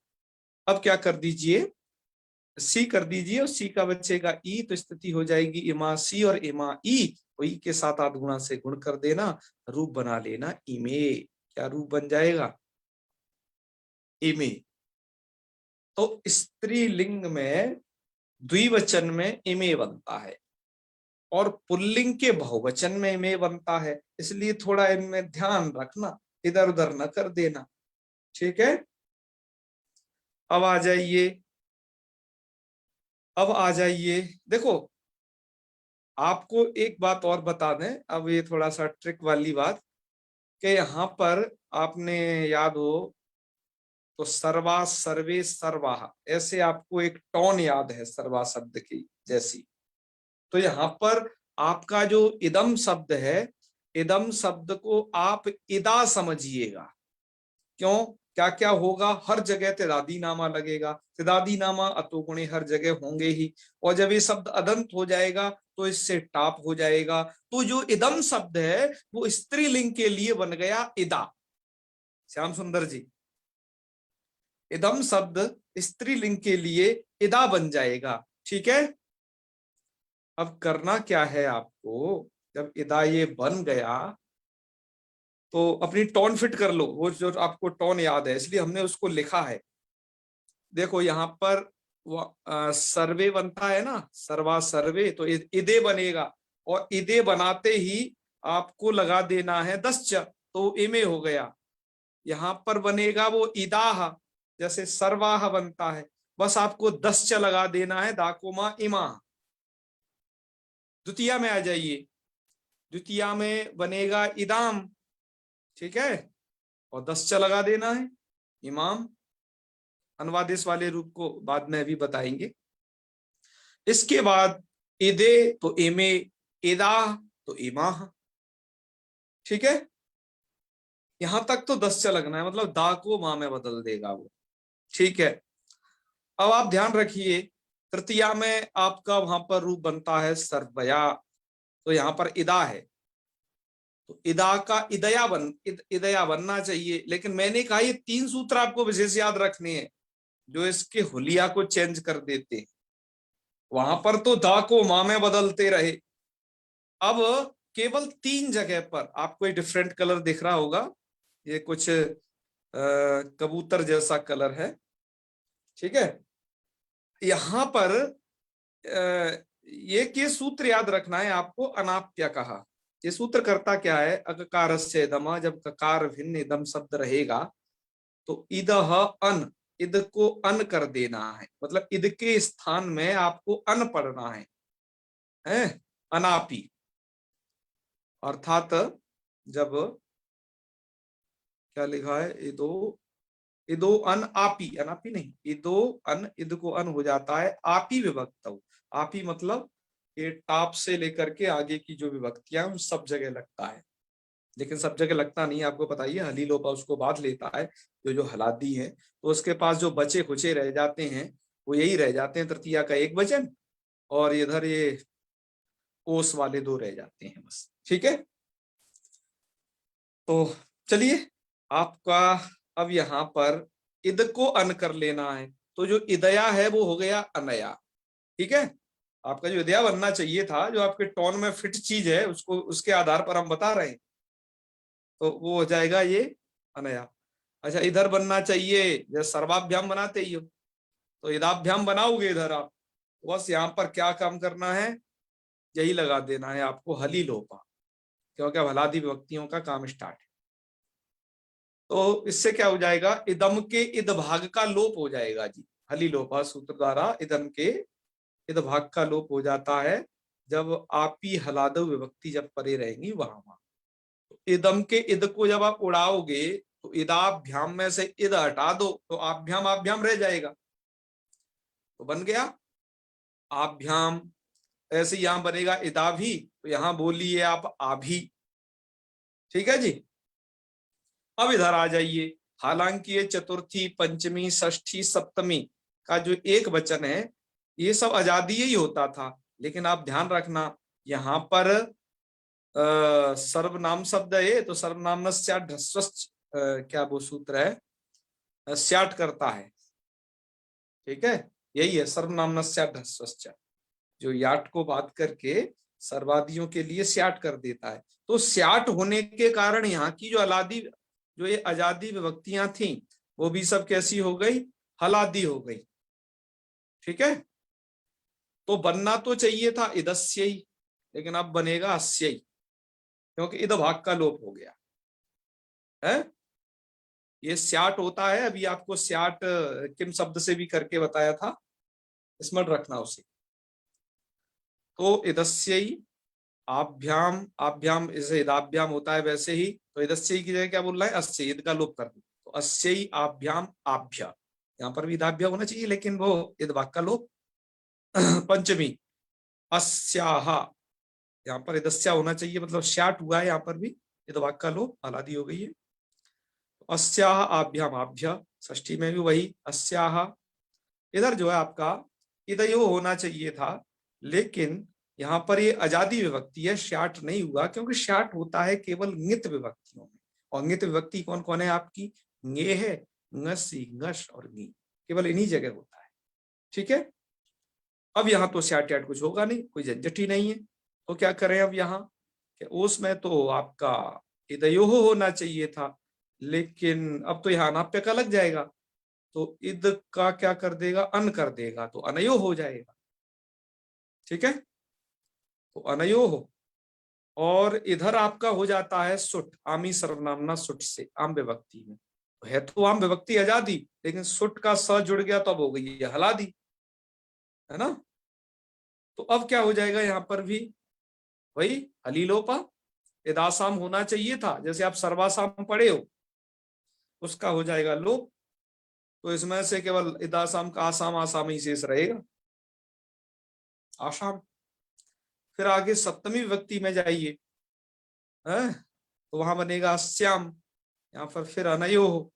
A: अब क्या कर दीजिए, सी कर दीजिए और सी का बचेगा ई, तो स्थिति हो जाएगी इमा सी और इमा ई, तो ई के साथ आध गुणा से गुण कर देना, रूप बना लेना इमे। क्या रूप बन जाएगा? इमे। तो स्त्रीलिंग में द्विवचन में इमे बनता है और पुल्लिंग के बहुवचन में इमे बनता है, इसलिए थोड़ा इनमें ध्यान रखना, इधर उधर न कर देना। ठीक है, अब आ जाइए, अब आ जाइए। देखो आपको एक बात और बता दें, अब ये थोड़ा सा ट्रिक वाली बात, कि यहां पर आपने याद हो तो सर्वा सर्वे सर्वाह, ऐसे आपको एक टोन याद है सर्वा शब्द की जैसी। तो यहां पर आपका जो इदम शब्द है, इदम शब्द को आप इदा समझिएगा। क्यों? क्या क्या होगा, हर जगह तिदादी नामा लगेगा, तिदादी नामा अतोगुणे हर जगह होंगे ही, और जब ये शब्द अदंत हो जाएगा तो इससे टाप हो जाएगा। तो जो इदम शब्द है वो स्त्रीलिंग के लिए बन गया इदा। श्याम सुंदर जी, इदम शब्द स्त्रीलिंग के लिए इदा बन जाएगा। ठीक है, अब करना क्या है आपको, जब इदा ये बन गया तो अपनी टोन फिट कर लो, वो जो आपको टोन याद है इसलिए हमने उसको लिखा है। देखो यहाँ पर सर्वे बनता है ना, सर्वा सर्वे, तो इदे बनेगा, और इदे बनाते ही आपको लगा देना है 10 तो इमे हो गया। यहाँ पर बनेगा वो इदाह, जैसे सर्वाह बनता है, बस आपको 10 लगा देना है, दाकोमा इमा। द्वितीया में आ जाइए, द्वितीया में बनेगा इदाम। ठीक है, और 10 लगा देना है, इमाम। अनुवादेश वाले रूप को बाद में भी बताएंगे। इसके बाद इदे तो इमे, इदा तो इमाह। ठीक है, यहां तक तो 10 लगना है, मतलब दा को मां में बदल देगा वो। ठीक है, अब आप ध्यान रखिए, तृतीया में आपका वहां पर रूप बनता है सर्वया, तो यहां पर इदा है, तो इदा का इदया बनना चाहिए। लेकिन मैंने कहा ये 3 सूत्र आपको विशेष याद रखने हैं जो इसके हुलिया को चेंज कर देते हैं। वहां पर तो दा को मां में बदलते रहे, अब केवल 3 जगह पर आपको एक डिफरेंट कलर दिख रहा होगा, ये कुछ कबूतर जैसा कलर है। ठीक है, यहां पर ये सूत्र याद रखना है आपको, अनाप्य कहा। ये सूत्र करता क्या है, अककार से दमा, जब ककार भिन्न इदम शब्द रहेगा तो इदह अन, इद को अन कर देना है, मतलब इद के स्थान में आपको अन पढ़ना है अनापी। अर्थात जब क्या लिखा है, इदो इदो अन आपी, अनापी नहीं, इदो अन, इद को अन हो जाता है आपी विभक्त। आपी मतलब ये टाप से लेकर के आगे की जो विभक्तियां उन सब जगह लगता है, लेकिन सब जगह लगता नहीं है, आपको बताइए हली लोपा उसको बात लेता है, जो हलादी है, तो उसके पास जो बचे खुचे रह जाते हैं वो यही रह जाते हैं, तृतीया का एक वचन और इधर ये ओस वाले 2 रह जाते हैं बस। ठीक है, तो चलिए आपका अब यहाँ पर इद को अन कर लेना है, तो जो इदया है वो हो गया अनया। ठीक है, आपका जो इदया बनना चाहिए था, जो आपके टोन में फिट चीज है उसको, उसके आधार पर हम बता रहे हैं, तो वो हो जाएगा ये अनया। अच्छा, इधर बनना चाहिए जैसे सर्वाभ्याम बनाते ही हो, तो इदाभ्याम बनाओगे इधर आप, बस यहाँ पर क्या काम करना है, यही लगा देना है आपको हली लोपा, क्योंकि अब हलादी विभक्तियों का काम स्टार्ट है। तो इससे क्या हो जाएगा, इदम के इद भाग का लोप हो जाएगा जी, हली लोपा सूत्र द्वारा इदम के इद भाग का लोप हो जाता है जब आपी हलादव विभक्ति जब परे रहेंगी वहां वहां। तो इदम के इद को जब आप उड़ाओगे तो इदाभ्याम में से इद हटा दो तो आभ्याम आभ्याम रह जाएगा, तो बन गया आभ्याम। ऐसे यहां बनेगा इदा भी, तो यहां बोलिए आप आभी। ठीक है जी, अब इधर आ जाइए, हालांकि ये चतुर्थी पंचमी षष्ठी सप्तमी का जो एक वचन है ये सब आजादी ही होता था, लेकिन आप ध्यान रखना यहाँ पर सर्वनाम शब्द है तो सर्वनाम क्या वो सूत्र है, स्याट करता है। ठीक है, यही है सर्वनाम जो याट को बात करके सर्वादियों के लिए स्याट कर देता है। तो स्याट होने के कारण यहाँ की जो ये अजादी विभक्तियां थी वो भी सब कैसी हो गई, हलादी हो गई। ठीक है, तो बनना तो चाहिए था इदस्य ही, लेकिन अब बनेगा अस्य ही, क्योंकि इद भाग का लोप हो गया है। ये स्याट होता है, अभी आपको स्याट किम शब्द से भी करके बताया था, स्मरण रखना उसे। तो इदस्य ही आभ्याम, आभ्याम इसे इदाभ्याम होता है वैसे ही, तो इदस्य ही की जगह क्या बोल रहा है, अस्य, ईद का लोप कर दो तो अस्य ही आभ्याम आभ्या, यहाँ पर भी इदाभ्या होना चाहिए लेकिन वो इद भाग का लोप। पंचमी अस्याह, यहाँ पर इदस्या होना चाहिए, मतलब श्याट हुआ है, यहाँ पर भी इद भाग का लोप, हलादी हो गई है। अस्याह आभ्याम आभ्या, षष्ठी में भी वही अस्याह। इधर जो है आपका इदयो होना चाहिए था, लेकिन यहाँ पर ये अजादी विभक्ति है, श्याट नहीं हुआ, क्योंकि श्याट होता है केवल ङित विभक्तियों में, और ङित विभक्ति कौन कौन है आपकी, ङे है, ङसी, ङश और ङी, केवल इन्हीं जगह होता है। ठीक है, अब यहाँ तो श्याट याट कुछ होगा नहीं, कोई झंझट ही नहीं है, तो क्या करें अब यहाँ कि उसमें तो आपका इदयो होना चाहिए था, लेकिन अब तो यहाँ अनाप्य का लग जाएगा, तो इद का क्या कर देगा, अन कर देगा, तो अनयो हो जाएगा। ठीक है, तो अनयो हो, और इधर आपका हो जाता है सुट, आमी सर्वनामना सुट से, आम विभक्ति में है तो आम विभक्ति आजादी, लेकिन सुट का स जुड़ गया तो अब हो गई है हलादी, है ना। तो अब क्या हो जाएगा, यहाँ पर भी वही हलीलोपा, इदासाम होना चाहिए था, जैसे आप सर्वासाम पढ़े हो उसका हो जाएगा लोप, तो इसमें से केवल इदासाम का आसाम, आसाम ही शेष रहेगा, आसाम। फिर आगे सप्तमी विभक्ति में जाइए, तो वहां बनेगा श्याम, यहाँ पर फिर अनयो हो,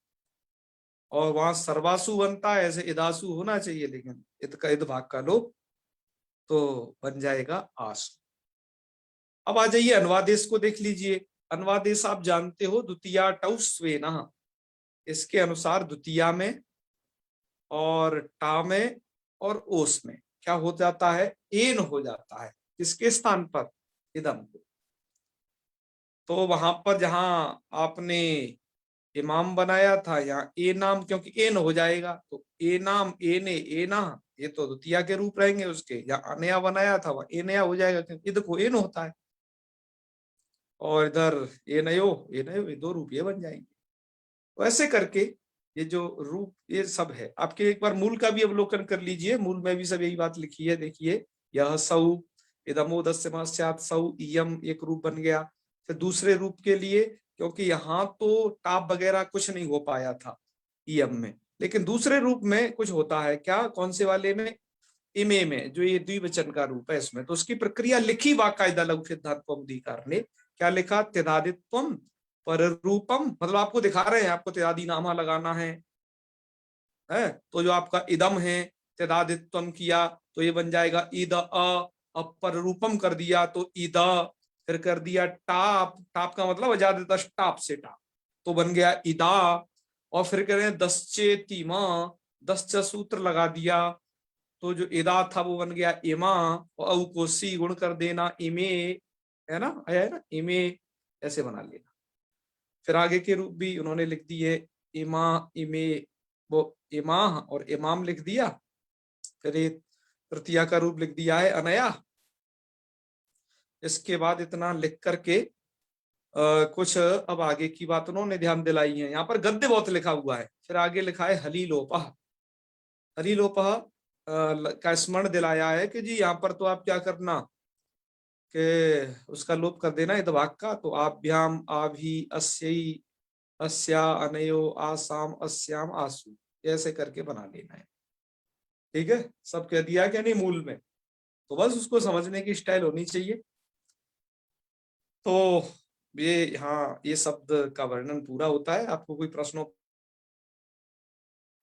A: और वहां सर्वासु बनता है, ऐसे इदासु होना चाहिए, लेकिन इत का इद भाग का लोप, तो बन जाएगा आसु। अब आ जाइए अनुवादेश को देख लीजिए। अनुवादेश आप जानते हो, द्वितीया टौ स्वेन, इसके अनुसार द्वितीया में और टा में और ओस में क्या हो जाता है, एन हो जाता है, किसके स्थान पर, इदम को। तो वहां पर जहां आपने इमाम बनाया था, यहाँ ए नाम, क्योंकि एन हो जाएगा, तो ए नाम, एने, एना, ये तो द्वितीया के रूप रहेंगे उसके। यहाँ अनया बनाया था, वह एनया हो जाएगा, क्योंकि इद को एन होता है, और इधर एनयो, एनयो, ये दो रूप ये बन जाएंगे। तो ऐसे करके ये जो रूप ये सब है आपके, एक बार मूल का भी अवलोकन कर लीजिए, मूल में भी सब यही बात लिखी है। देखिए, यह सौ, इदमोदस्यमास्यात् सौ, इयम एक रूप बन गया। फिर दूसरे रूप के लिए, क्योंकि यहाँ तो टाप वगैरह कुछ नहीं हो पाया था इयम में, लेकिन दूसरे रूप में कुछ होता है, क्या, कौन से वाले में, इमे में, जो ये द्विवचन का रूप है इसमें, तो उसकी प्रक्रिया लिखी बाकायदा लघु सिद्धांत कौमुदीकार ने। क्या लिखा, त्यदादित्वम पर रूपम, मतलब आपको दिखा रहे हैं, आपको त्यदादि नामा लगाना है, तो जो आपका इदम है, त्यदादित्वम किया तो ये बन जाएगा ईद अ, अब पर रूपम कर दिया तो ईद, फिर कर दिया टाप, टाप का मतलब अजादित टाप से टाप, तो बन गया इदा, और फिर करें दस्चे तीमा, दस्च सूत्र लगा दिया, तो जो इदा था वो बन गया इमा, और औ को सी गुण कर देना इमे, है ना, आया है ना, इमे, ऐसे बना लेना। फिर आगे के रूप भी उन्होंने लिख दिए, इमा, इमे, वो इमाह और इमाम लिख दिया। फिर ये तृतीया का रूप लिख दिया है अनया। इसके बाद इतना लिख करके कुछ अब आगे की बात उन्होंने ध्यान दिलाई है। यहाँ पर गद्य बहुत लिखा हुआ है, फिर आगे लिखा है हलीलोपह। हलीलोपह का स्मरण दिलाया है कि जी यहाँ पर तो आप क्या करना कि उसका लोप कर देना इदवाक का, तो आभ्याम, आभी, अस्यई, अस्या, अनयो, आसाम, अस्याम, आसु, ऐसे करके बना लेना है। ठीक है, सब कह दिया क्या नहीं मूल में, तो बस उसको समझने की स्टाइल होनी चाहिए। तो ये यहाँ ये शब्द का वर्णन पूरा होता है। आपको कोई प्रश्न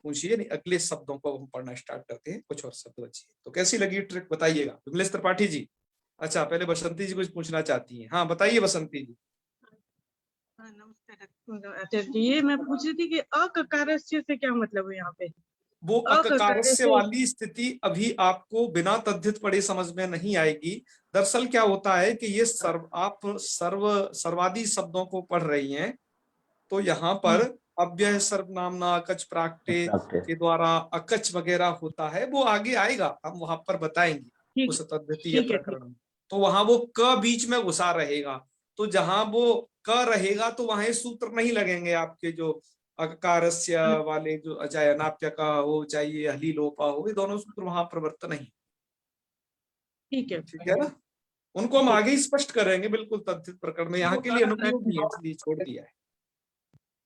A: पूछिए, नहीं अगले शब्दों को हम पढ़ना स्टार्ट करते हैं, कुछ और शब्द बचिए। तो कैसी लगी ट्रिक बताइएगा विमलेश त्रिपाठी जी। अच्छा पहले बसंती जी कुछ पूछना चाहती हैं, हाँ बताइए बसंती जी।
E: हाँ, नमस्कार आचार्य जी। ये मैं पूछ रही थी कि अककारस्य से क्या मतलब है यहाँ पे?
A: वो अककारस्य
E: अककारस्य
A: वाली स्थिति अभी आपको बिना तद्धित पढ़े समझ में नहीं आएगी। दरअसल क्या होता है कि ये सर्वादि शब्दों को पढ़ रही हैं, तो यहाँ पर अव्यय सर्वनामना अकच प्राक्टे के द्वारा अकच वगैरह होता है, वो आगे आएगा, हम वहां पर बताएंगे
E: ठीक
A: उस तद्धितीय
E: ठीक है,
A: प्रकरण में। तो वहां वो क बीच में घुसा रहेगा, तो जहां वो क रहेगा तो वहां ये सूत्र नहीं लगेंगे आपके, जो अकारस्य वाले, जो चाहे अनाप्य का हो चाहे ये हलीलोपा हो, ये दोनों सूत्र वहां प्रवर्तन नहीं।
E: ठीक है,
A: ठीक है ना, उनको हम आगे ही स्पष्ट करेंगे बिल्कुल तद्धित प्रकरण में, यहाँ के लिए अनुपयोगी है इसलिए छोड़ दिया है।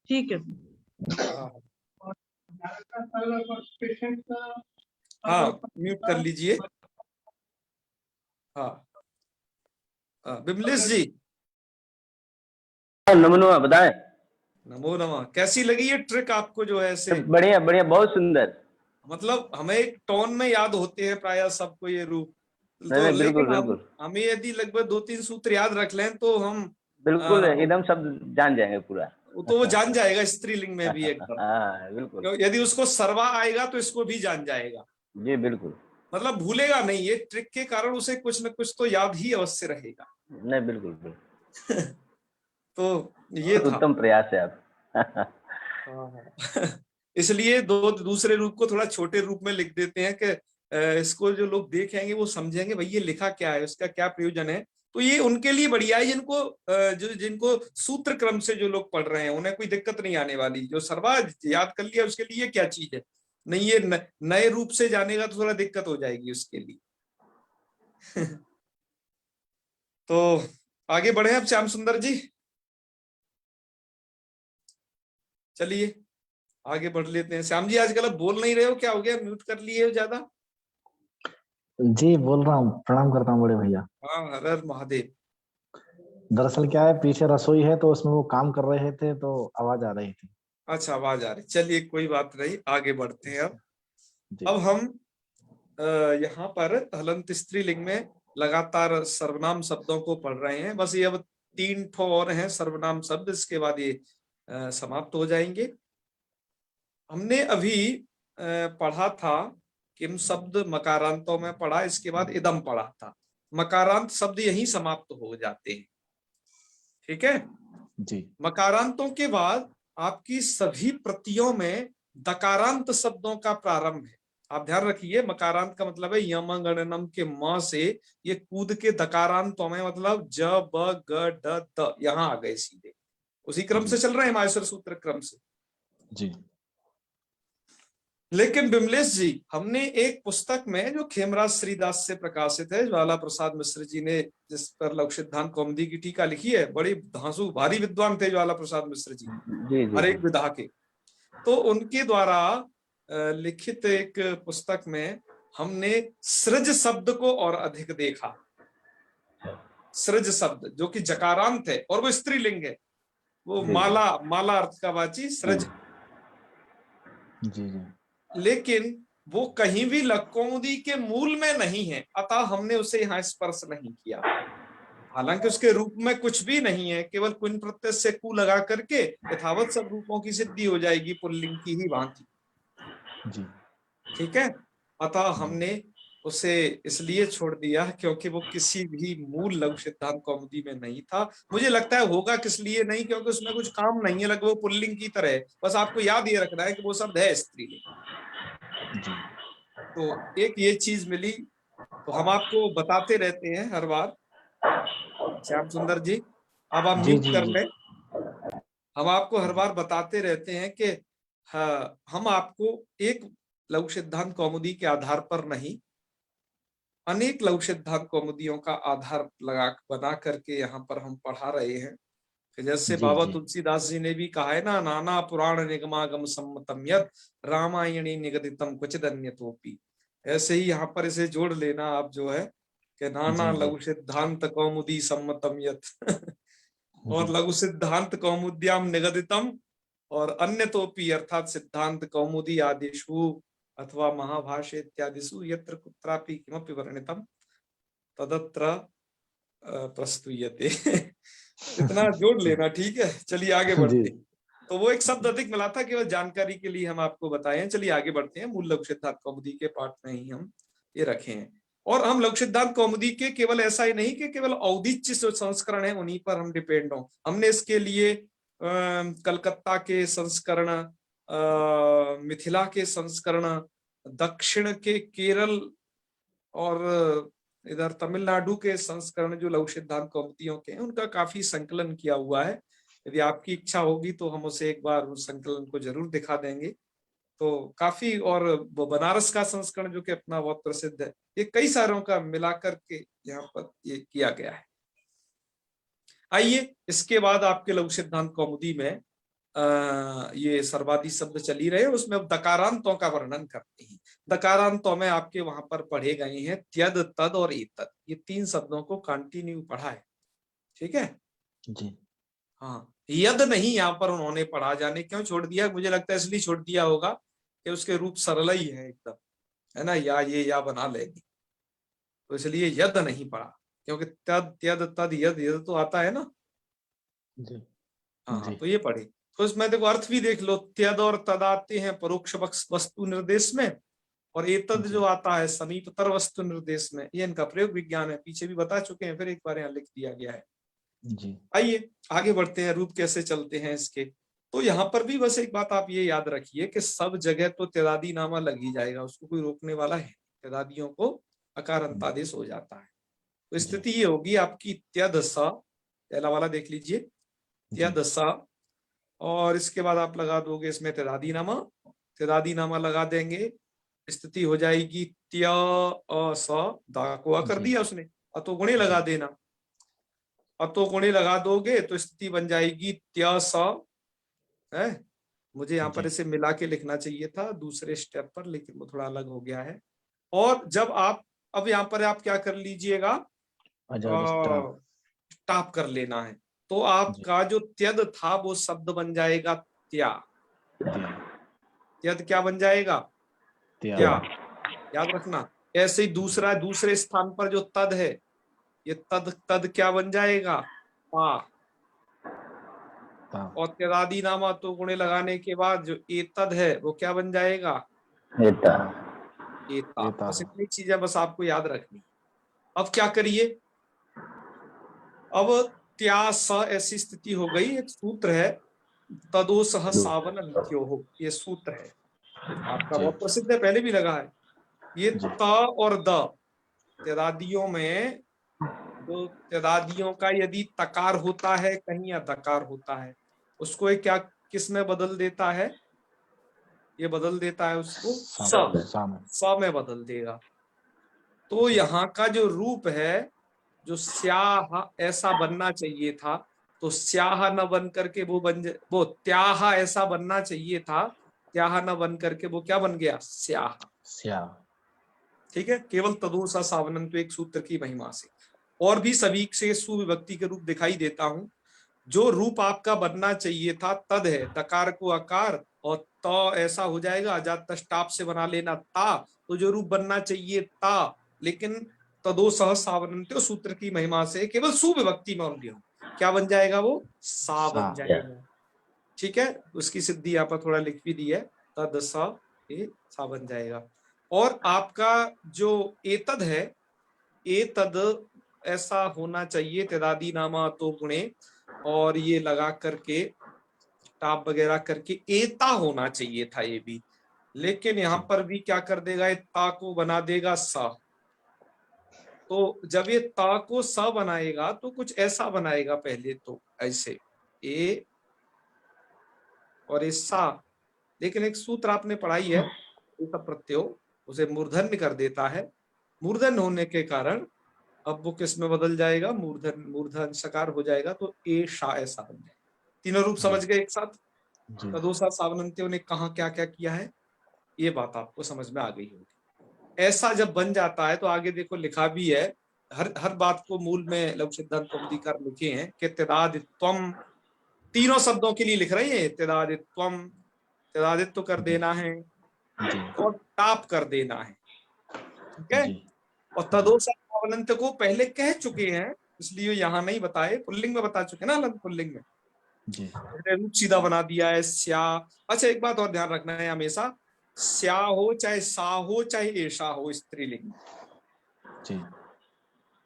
E: ठीक है।
A: हाँ हाँ म्यूट कर लीजिए। हाँ विमलेश जी।
C: नमो नमः, बताएं।
A: नमो नमः। कैसी लगी ये ट्रिक आपको, जो है ऐसे
C: बढ़िया बढ़िया, बहुत सुंदर।
A: मतलब हमें एक टोन में याद होते हैं प्रायः सबको ये रूप,
C: नहीं
A: तो
C: नहीं, बिल्कुल
A: लेकिन
C: बिल्कुल
A: हमें यदि लगभग 2-3 सूत्र याद रख लें तो हम
C: बिल्कुल एकदम सब जान जाएंगे पूरा।
A: तो वो जान जाएगा स्त्रीलिंग में भी एकदम।
C: हाँ बिल्कुल,
A: यदि उसको सर्वा आएगा तो इसको भी जान जाएगा,
C: जी बिल्कुल।
A: मतलब भूलेगा नहीं, ये ट्रिक के कारण उसे कुछ न कुछ तो याद ही अवश्य रहेगा।
C: नहीं बिल्कुल बिल्कुल।
A: तो ये था
C: उत्तम प्रयास है आप।
A: इसलिए दूसरे रूप को थोड़ा छोटे रूप में लिख देते हैं कि इसको जो लोग देखेंगे वो समझेंगे भाई ये लिखा क्या है, उसका क्या प्रयोजन है। तो ये उनके लिए बढ़िया है जिनको जिनको सूत्र क्रम से जो लोग पढ़ रहे हैं, उन्हें कोई दिक्कत नहीं आने वाली। जो सर्वाज याद कर लिया उसके लिए क्या चीज है, नहीं ये नए रूप से जानेगा तो थोड़ा दिक्कत हो जाएगी उसके लिए। तो आगे बढ़े अब श्याम सुंदर जी, चलिए आगे बढ़ लेते हैं। श्याम जी आजकल अब बोल नहीं रहे हो, क्या हो गया, म्यूट कर लिए हो ज्यादा?
B: जी बोल रहा हूँ, प्रणाम करता हूँ बड़े भैया।
A: हाँ हर हर महादेव।
B: दरअसल क्या है, पीछे रसोई है तो उसमें वो काम कर रहे थे तो आवाज आ रही थी।
A: अच्छा आवाज आ रही, चलिए कोई बात नहीं, आगे बढ़ते हैं अब।
B: जी
A: अब हम यहाँ पर हलंत स्त्रीलिंग में लगातार सर्वनाम शब्दों को पढ़ रहे हैं। बस ये अब 3 ठो और हैं सर्वनाम शब्द, इसके बाद ये समाप्त हो जाएंगे। हमने अभी पढ़ा था किम शब्द मकारांतों में पढ़ा, इसके बाद इदम पढ़ा था। मकारांत शब्द यहीं समाप्त हो जाते हैं, ठीक है।
B: जी
A: मकारांतों के बाद आपकी सभी प्रतियों में दकारांत शब्दों का प्रारंभ है। आप ध्यान रखिए, मकारांत का मतलब है यम गणनम के म से ये कूद के दकारांतों में, मतलब ज ब ग ड त यहां आ गए सीधे, उसी क्रम से चल रहे हैं माहेश्वर सूत्र क्रम से।
B: जी
A: लेकिन विमलेश जी, हमने एक पुस्तक में जो खेमराज श्रीदास से प्रकाशित है, ज्वाला प्रसाद मिश्र जी ने जिस पर लघु सिद्धांत कौमुदी की टीका लिखी है, बड़ी धांसू भारी विद्वान थे ज्वाला प्रसाद मिश्र जी,
C: जी
A: हर
C: जी
A: एक विधा के। तो उनके द्वारा लिखित एक पुस्तक में हमने सृज शब्द को और अधिक देखा। सृज शब्द जो कि जकारांत है और वो स्त्रीलिंग है, वो माला माला अर्थ का वाची सृज,
B: जी जी
A: लेकिन वो कहीं भी लक्कौमुदी के मूल में नहीं है, अतः हमने उसे यहाँ स्पर्श नहीं किया। हालांकि उसके रूप में कुछ भी नहीं है, केवल कुन प्रत्यय से कु लगा करके यथावत सब रूपों की सिद्धि हो जाएगी पुल्लिंग की ही भांति,
B: जी
A: ठीक है। अतः हमने उसे इसलिए छोड़ दिया क्योंकि वो किसी भी मूल लघु सिद्धांत कौमुदी में नहीं था। मुझे लगता है होगा किस लिए नहीं, क्योंकि उसमें कुछ काम नहीं है, लगभग वो पुल्लिंग की तरह है, बस आपको याद ये रखना है कि वो शब्द है स्त्रीलिंग।
B: जी
A: तो एक ये चीज मिली, तो हम आपको बताते रहते हैं हर बार। श्याम सुंदर जी अब आप
B: जी
A: म्यूट
B: जी
A: कर
B: जी
A: लें। हम आपको हर बार बताते रहते हैं कि हाँ, हम आपको एक लघु सिद्धांत कौमुदी के आधार पर नहीं, अनेक लघु सिद्धांत कौमुदियों का आधार लगा बना करके यहाँ पर हम पढ़ा रहे हैं। कि जैसे
B: जी
A: बाबा
B: जी
A: तुलसीदास जी ने भी कहा है ना, नाना पुराण निगमागम सम्मतम यत् रामायणी निगदितम क्वचिद अन्यतोपि। ऐसे ही यहाँ पर इसे जोड़ लेना आप, जो है कि नाना
B: जी जी
A: लघु सिद्धांत कौमुदी सम्मतम यत् और
B: जी
A: लघु सिद्धांत कौमुद्याम निगदितम और अन्य तोपि अर्थात सिद्धांत कौमुदी आदिषु अथवा महाभाष्य इत्यादिषु यत्र कुत्रापि किमपि वर्णितम तदत्र प्रस्तुयते। इतना जोड़ लेना, ठीक है। चलिए आगे बढ़ते हैं। तो वो एक शब्द अधिक मिला था, केवल जानकारी के लिए हम आपको बताए हैं। चलिए आगे बढ़ते हैं। मूल लघु सिद्धांत कौमुदी के पाठ में ही हम ये रखे हैं। और हम लघु सिद्धांत कौमुदी के केवल ऐसा ही नहीं कि केवल औदिच्य जो संस्करण है उन्हीं पर हम डिपेंड हो। हमने इसके लिए कलकत्ता के संस्करण, मिथिला के संस्करण, दक्षिण के केरल और इधर तमिलनाडु के संस्करण जो लघु सिद्धांत कौमुदियों के हैं उनका काफी संकलन किया हुआ है। यदि आपकी इच्छा होगी तो हम उसे एक बार उस संकलन को जरूर दिखा देंगे। तो काफी, और बनारस का संस्करण जो कि अपना बहुत प्रसिद्ध है, ये कई सारों का मिलाकर के यहाँ पर ये किया गया है। आइए इसके बाद आपके लघु सिद्धांत कौमुदी में ये सर्वादि शब्द चल ही रहे हैं, उसमें अब दकारांतों का वर्णन करते हैं। दकारांतों में आपके वहां पर पढ़े गए हैं त्यद, तद और एतद, ये 3 शब्दों को कंटिन्यू पढ़ा है, ठीक है
B: जी।
A: हाँ, यद नहीं यहाँ पर उन्होंने पढ़ा, जाने क्यों छोड़ दिया, मुझे लगता है इसलिए छोड़ दिया होगा कि उसके रूप सरल ही है एकदम, है ना, या ये या बना लेगी, तो इसलिए यद नहीं पढ़ा, क्योंकि तद, त्यद, तद, यद, यद तो आता है ना
B: जी।
A: हाँ,
B: जी।
A: तो ये पढ़े। तो इसमें देखो अर्थ भी देख लो, त्यद और तद आते हैं परोक्ष वस्तु निर्देश में, और एतद जो आता है समीपतर वस्तु निर्देश में। ये इनका प्रयोग विज्ञान है, पीछे भी बता चुके हैं, फिर एक बार यहाँ लिख दिया गया है।
B: जी।
A: आइए आगे बढ़ते हैं, रूप कैसे चलते हैं इसके। तो यहाँ पर भी बस एक बात आप ये याद रखिए कि सब जगह तो त्यदादि नामा लग ही जाएगा, उसको कोई रोकने वाला है, त्यदादियों को अकार अंतादेश हो जाता है। तो स्थिति ये होगी आपकी त्यद स, पहला वाला देख लीजिए, त्यद स, और इसके बाद आप लगा दोगे इसमें त्यदादि नामा, त्यदादि नामा लगा देंगे, स्थिति हो जाएगी त्य अ स, दा को अ कर दिया उसने, अतो गुणे लगा देना, अतो गुणे लगा दोगे तो स्थिति बन जाएगी त्य स है। मुझे यहाँ पर इसे मिला के लिखना चाहिए था दूसरे स्टेप पर, लेकिन वो थोड़ा अलग हो गया है। और जब आप अब यहाँ पर आप क्या कर लीजिएगा, स्टॉप कर लेना है, तो आपका जो त्यद था वो शब्द बन जाएगा त्या। त्यद क्या बन जाएगा, त्या, याद रखना। ऐसे ही दूसरे स्थान पर जो तद है, ये तद, तद क्या बन जाएगा, पा, और त्यदादि नामा तो गुणे लगाने के बाद जो एतद है वो क्या बन जाएगा,
C: एता।
A: एता। बस इतनी चीजें बस आपको याद रखनी। अब क्या करिए, अब त्या स ऐसी स्थिति हो गई, एक सूत्र है तदो सह सावन अंत्यो हो, ये सूत्र है आपका, बहुत प्रसिद्ध है, पहले भी लगा है। ये त और द त्यदादियों में, जो त्यदादियों का यदि तकार होता है कहीं या दकार होता है, उसको क्या किस में बदल देता है, ये बदल देता है उसको स में बदल देगा। तो यहाँ का जो रूप है, जो स्याह ऐसा बनना चाहिए था, तो स्याह न बन करके वो त्याह ऐसा बनना चाहिए था, त्याह न बन करके वो क्या बन गया, स्याह। ठीक है, केवल तदोसा सावनन, तो एक सूत्र की महिमा से। और भी सभी से सुविभक्ति के रूप दिखाई देता हूं। जो रूप आपका बनना चाहिए था तद है, दकार को अकार, और त ऐसा हो जाएगा, अजात टाप से बना लेना ता, तो जो रूप बनना चाहिए ता, लेकिन तदो सह सावनन्त्यो सूत्र की महिमा से केवल सुविभक्ति में उल्लेख, क्या बन जाएगा, वो सा बन जाएगा। ठीक है, उसकी सिद्धि यहाँ पर थोड़ा लिख भी दी है, तद सा बन जाएगा। और आपका जो एतद है, एतद ऐसा होना चाहिए त्यदादि नामा तो गुणे, और ये लगा करके टाप वगैरह करके एता होना चाहिए था ये भी, लेकिन यहाँ पर भी क्या कर देगा, ता को बना देगा सा। तो जब ये ता को सा बनाएगा तो कुछ ऐसा बनाएगा, पहले तो ऐसे ए और ये सा, लेकिन एक सूत्र आपने पढ़ाई है, प्रत्यय उसे मूर्धन्य कर देता है, मूर्धन्य होने के कारण अब वो किस में बदल जाएगा, मूर्धन सकार हो जाएगा, तो ए शा ऐसा बन जाएगा। तीनों रूप समझ गए एक साथ। तदोसा सावनन्त्यो ने कहा क्या क्या किया है, ये बात आपको समझ में आ गई होगी। ऐसा जब बन जाता है तो आगे देखो लिखा भी है, हर बात को मूल में लघु सिद्धांत कौमुदीकार लिखे हैं कि त्यदादित्वम तीनों शब्दों के लिए लिख रही है। त्यदादित्वम, त्यदादित्व कर देना है
B: जी
A: और ताप कर देना है, ठीक है।
B: जी
A: और तदोसा अवलंत को पहले कह चुके हैं, इसलिए यहाँ नहीं बताए, पुल्लिंग में बता चुके ना, अलंत पुल्लिंग में।
B: जी
A: रूप सीधा बना दिया है स्या। अच्छा एक बात और ध्यान रखना है, हमेशा स्या हो चाहे सा हो चाहे ऐसा हो स्त्रीलिंग,
B: जी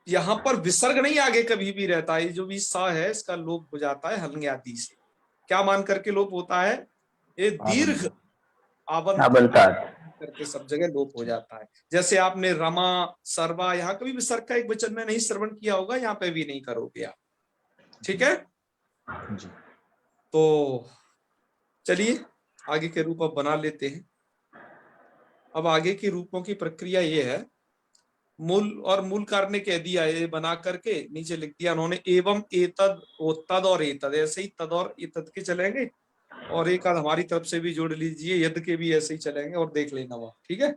A: यहाँ पर विसर्ग नहीं आगे कभी भी रहता है। जो भी सा है इसका लोप हो जाता है हलंग आदि से। क्या मान करके लोप होता है? ये दीर्घ
C: आबंतात
A: करके सब जगह लोप हो जाता है। जैसे आपने रमा, सर्वा, यहाँ कभी विसर्ग का एक वचन में नहीं श्रवण किया होगा, यहाँ पे भी नहीं करोगे आप, ठीक है।
B: जी
A: तो चलिए आगे के रूप अब बना लेते हैं। अब आगे के रूपों की प्रक्रिया ये है, मूल और मूल कार्य ने कह दिया, ये बना करके नीचे लिख दिया उन्होंने, एवं एतद, वो तद और एतद, ऐसे ही तद और एतद के चलेंगे, और एक आध हमारी तरफ से भी जोड़ लीजिए, यद के भी ऐसे ही चलेंगे, और देख लेना वहां, ठीक है।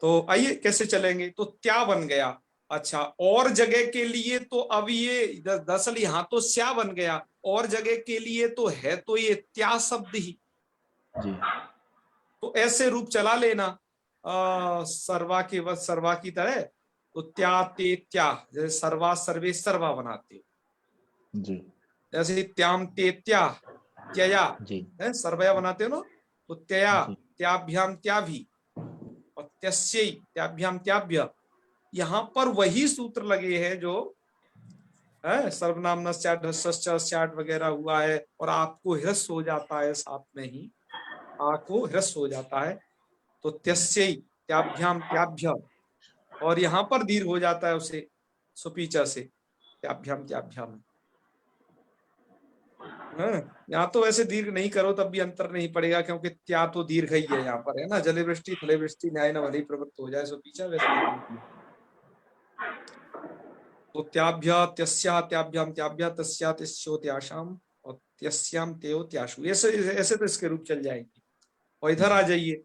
A: तो आइए कैसे चलेंगे। तो त्या बन गया। अच्छा, और जगह के लिए तो अब ये दरअसल यहाँ तो स्या बन गया, और जगह के लिए तो है तो ये त्या शब्द ही।
B: जी
A: तो ऐसे रूप चला लेना सर्वा के वह सर्वा की तरह। तो त्या ते त्या, जैसे सर्वा सर्वे सर्वा बनाते हो,
B: जी
A: जैसे ही त्याम ते त्या, त्यया
B: जी
A: है सर्वया बनाते हो ना। तो त्यया,
B: जी
A: त्याभ्याम त्याभि, और त्यस्यै त्याभ्याम त्याभ्य। यहाँ पर वही सूत्र लगे हैं जो है सर्वनाम नस्याट ह्रस्वश्चाट वगैरह हुआ है, और आपको ह्रस्व हो जाता है साथ में ही, को ह्रस्व हो जाता है। तो त्यस्यै त्याभ्याम त्याभ्य, और यहाँ पर दीर्घ हो जाता है उसे सुपीचा से, त्याभ्याम त्याभ्याम। यहाँ तो वैसे दीर्घ नहीं करो तब भी अंतर नहीं पड़ेगा, क्योंकि त्या तो दीर्घ ही है यहाँ पर, है ना। जले वृष्टि थले वृष्टि न्याय न भले प्रवृत्त हो जाए सुपीचा, वैसे दीर्घ नहीं है। तो त्याभ्य त्यस्या त्याभ्याम त्याभ्य तस्या तस्यो त्याशाम, और त्यस्याम तेओ त्याशु, ऐसे ऐसे तो इसके रूप चल जाएंगे। और इधर आ जाइए।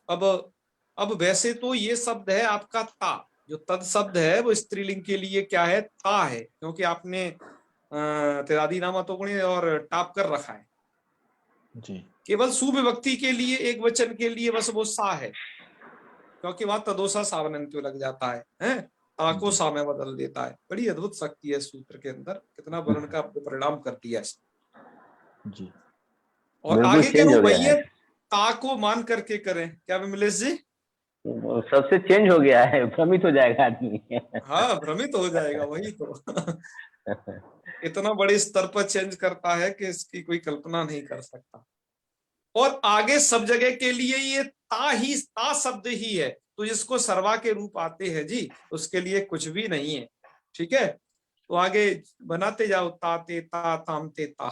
A: अब वैसे तो ये शब्द है आपका ता, जो तद शब्द है वो स्त्रीलिंग के लिए क्या है? ता है, क्योंकि आपने तेरादी नामा तो गुणी और टाप कर रखा है।
B: जी
A: केवल सुविभक्ति के लिए एक वचन के लिए बस वो सा है, क्योंकि वहां तदोसा सावनंत्यो लग जाता है, ता को सा में बदल देता है। बड़ी अद्भुत शक्ति है सूत्र के अंदर, कितना वर्ण का परिणाम करती है।
B: जी
A: और
C: बिल्कुल
A: आगे के
C: चेंज हो
A: रूप
C: गया
A: वही
C: है।
A: है, ता को मान करके करें। क्या विमलेश जी?
C: सबसे चेंज हो गया है, भ्रमित हो जाएगा आदमी।
A: हाँ भ्रमित हो जाएगा, वही तो। इतना बड़े स्तर पर चेंज करता है कि इसकी कोई कल्पना नहीं कर सकता। और आगे सब जगह के लिए ये ता शब्द ही है, तो जिसको सर्वा के रूप आते हैं जी, उसके लिए कुछ भी नहीं है, ठीक है। तो आगे बनाते जाओ, ता ते ता ताम ते ता,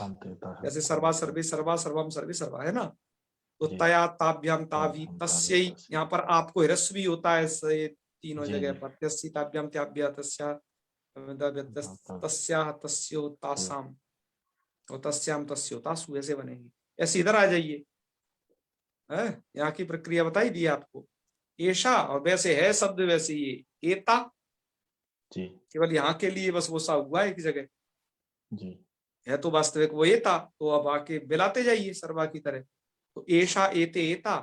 A: जैसे सर्वा सर्वे सर्वा सर्वम सर्वे सर्वा, है ना। तो तया ताभ्याम ताभी तस्यै, यहाँ पर आपको ह्रस्व भी होता है तीनों जगह पर। तस्यै ताभ्याम त्याभ्य तस्या तस्या तस्यो तासाम, और तस्याम तस्यो तासु, ऐसे बनेंगे। ऐसे इधर आ जाइए, यहाँ की प्रक्रिया बताई दी आपको। ऐशा, और वैसे है शब्द वैसे ये एता,
B: जी
A: केवल यहाँ के लिए बस वो सा हुआ है एक जगह,
B: जी
A: है तो वास्तविक वो एता। तो अब आके मिलाते जाइए सर्वा की तरह। तो ऐशा एते एता,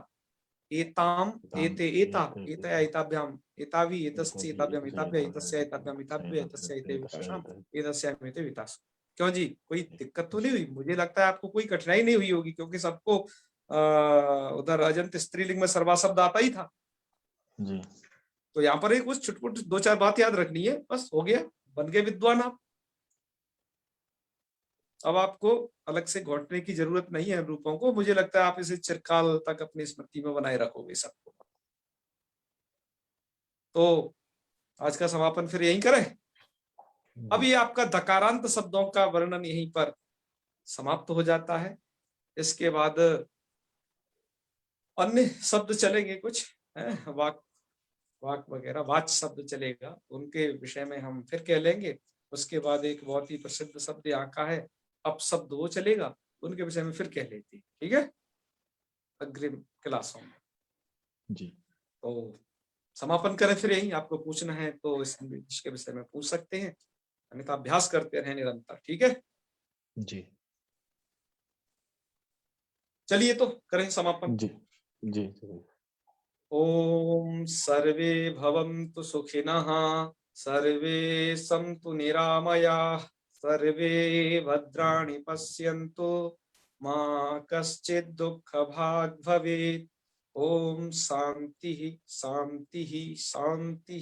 A: एताम एते एता, एतया एताभ्याम एताभि, एतस्य एताभ्याम एताभ्य, एतस्य एताभ्याम एताभ्य, एतस्य एते विताशाम, एतस्याम एते विताश। क्यों जी, कोई दिक्कत तो नहीं हुई? मुझे लगता है आपको कोई कठिनाई नहीं हुई होगी, क्योंकि सबको उधर अजंत स्त्रीलिंग में सर्वा शब्द आता ही था।
B: जी
A: तो यहाँ पर एक कुछ छुटपुट दो चार बात याद रखनी है, बस हो गया, बन गए विद्वान आप। अब आपको अलग से घोटने की जरूरत नहीं है रूपों को। मुझे लगता है आप इसे चिरकाल तक अपनी स्मृति में बनाए रखोगे सबको। तो आज का समापन फिर यहीं करें। अब ये आपका धकारांत शब्दों का वर्णन यहीं पर समाप्त हो जाता है। इसके बाद अन्य शब्द चलेंगे कुछ, है वाक वाक वगैरह, वाच शब्द चलेगा, उनके विषय में हम फिर कह लेंगे। उसके बाद एक बहुत ही प्रसिद्ध शब्द यहाँ का है अपशब्द, वो चलेगा, उनके विषय में फिर कह लेते, ठीक है, अग्रिम क्लासों में।
B: जी
A: तो समापन करें फिर यही। आपको पूछना है तो इसके विषय में पूछ सकते हैं, अन्यथा अभ्यास करते रहें निरंतर, ठीक है।
B: जी
A: चलिए तो करें समापन।
B: जी जी जी।
A: ओम सर्वे भवन्तु सुखिनः, सर्वे सन्तु निरामयाः, सर्वे भद्राणि पश्यन्तु, मा कश्चित् दुःखभाग् भवेत्। ओम शांति शांति शांति।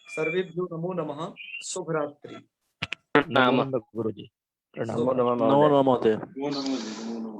A: सर्वेभ्यो नमो नमः। शुभ रात्रि।
C: प्रणाम।
D: गुरुजी।
C: नमो नमः
D: नमो
C: महोदय।
D: नमः महोदय।
A: नमो नमो।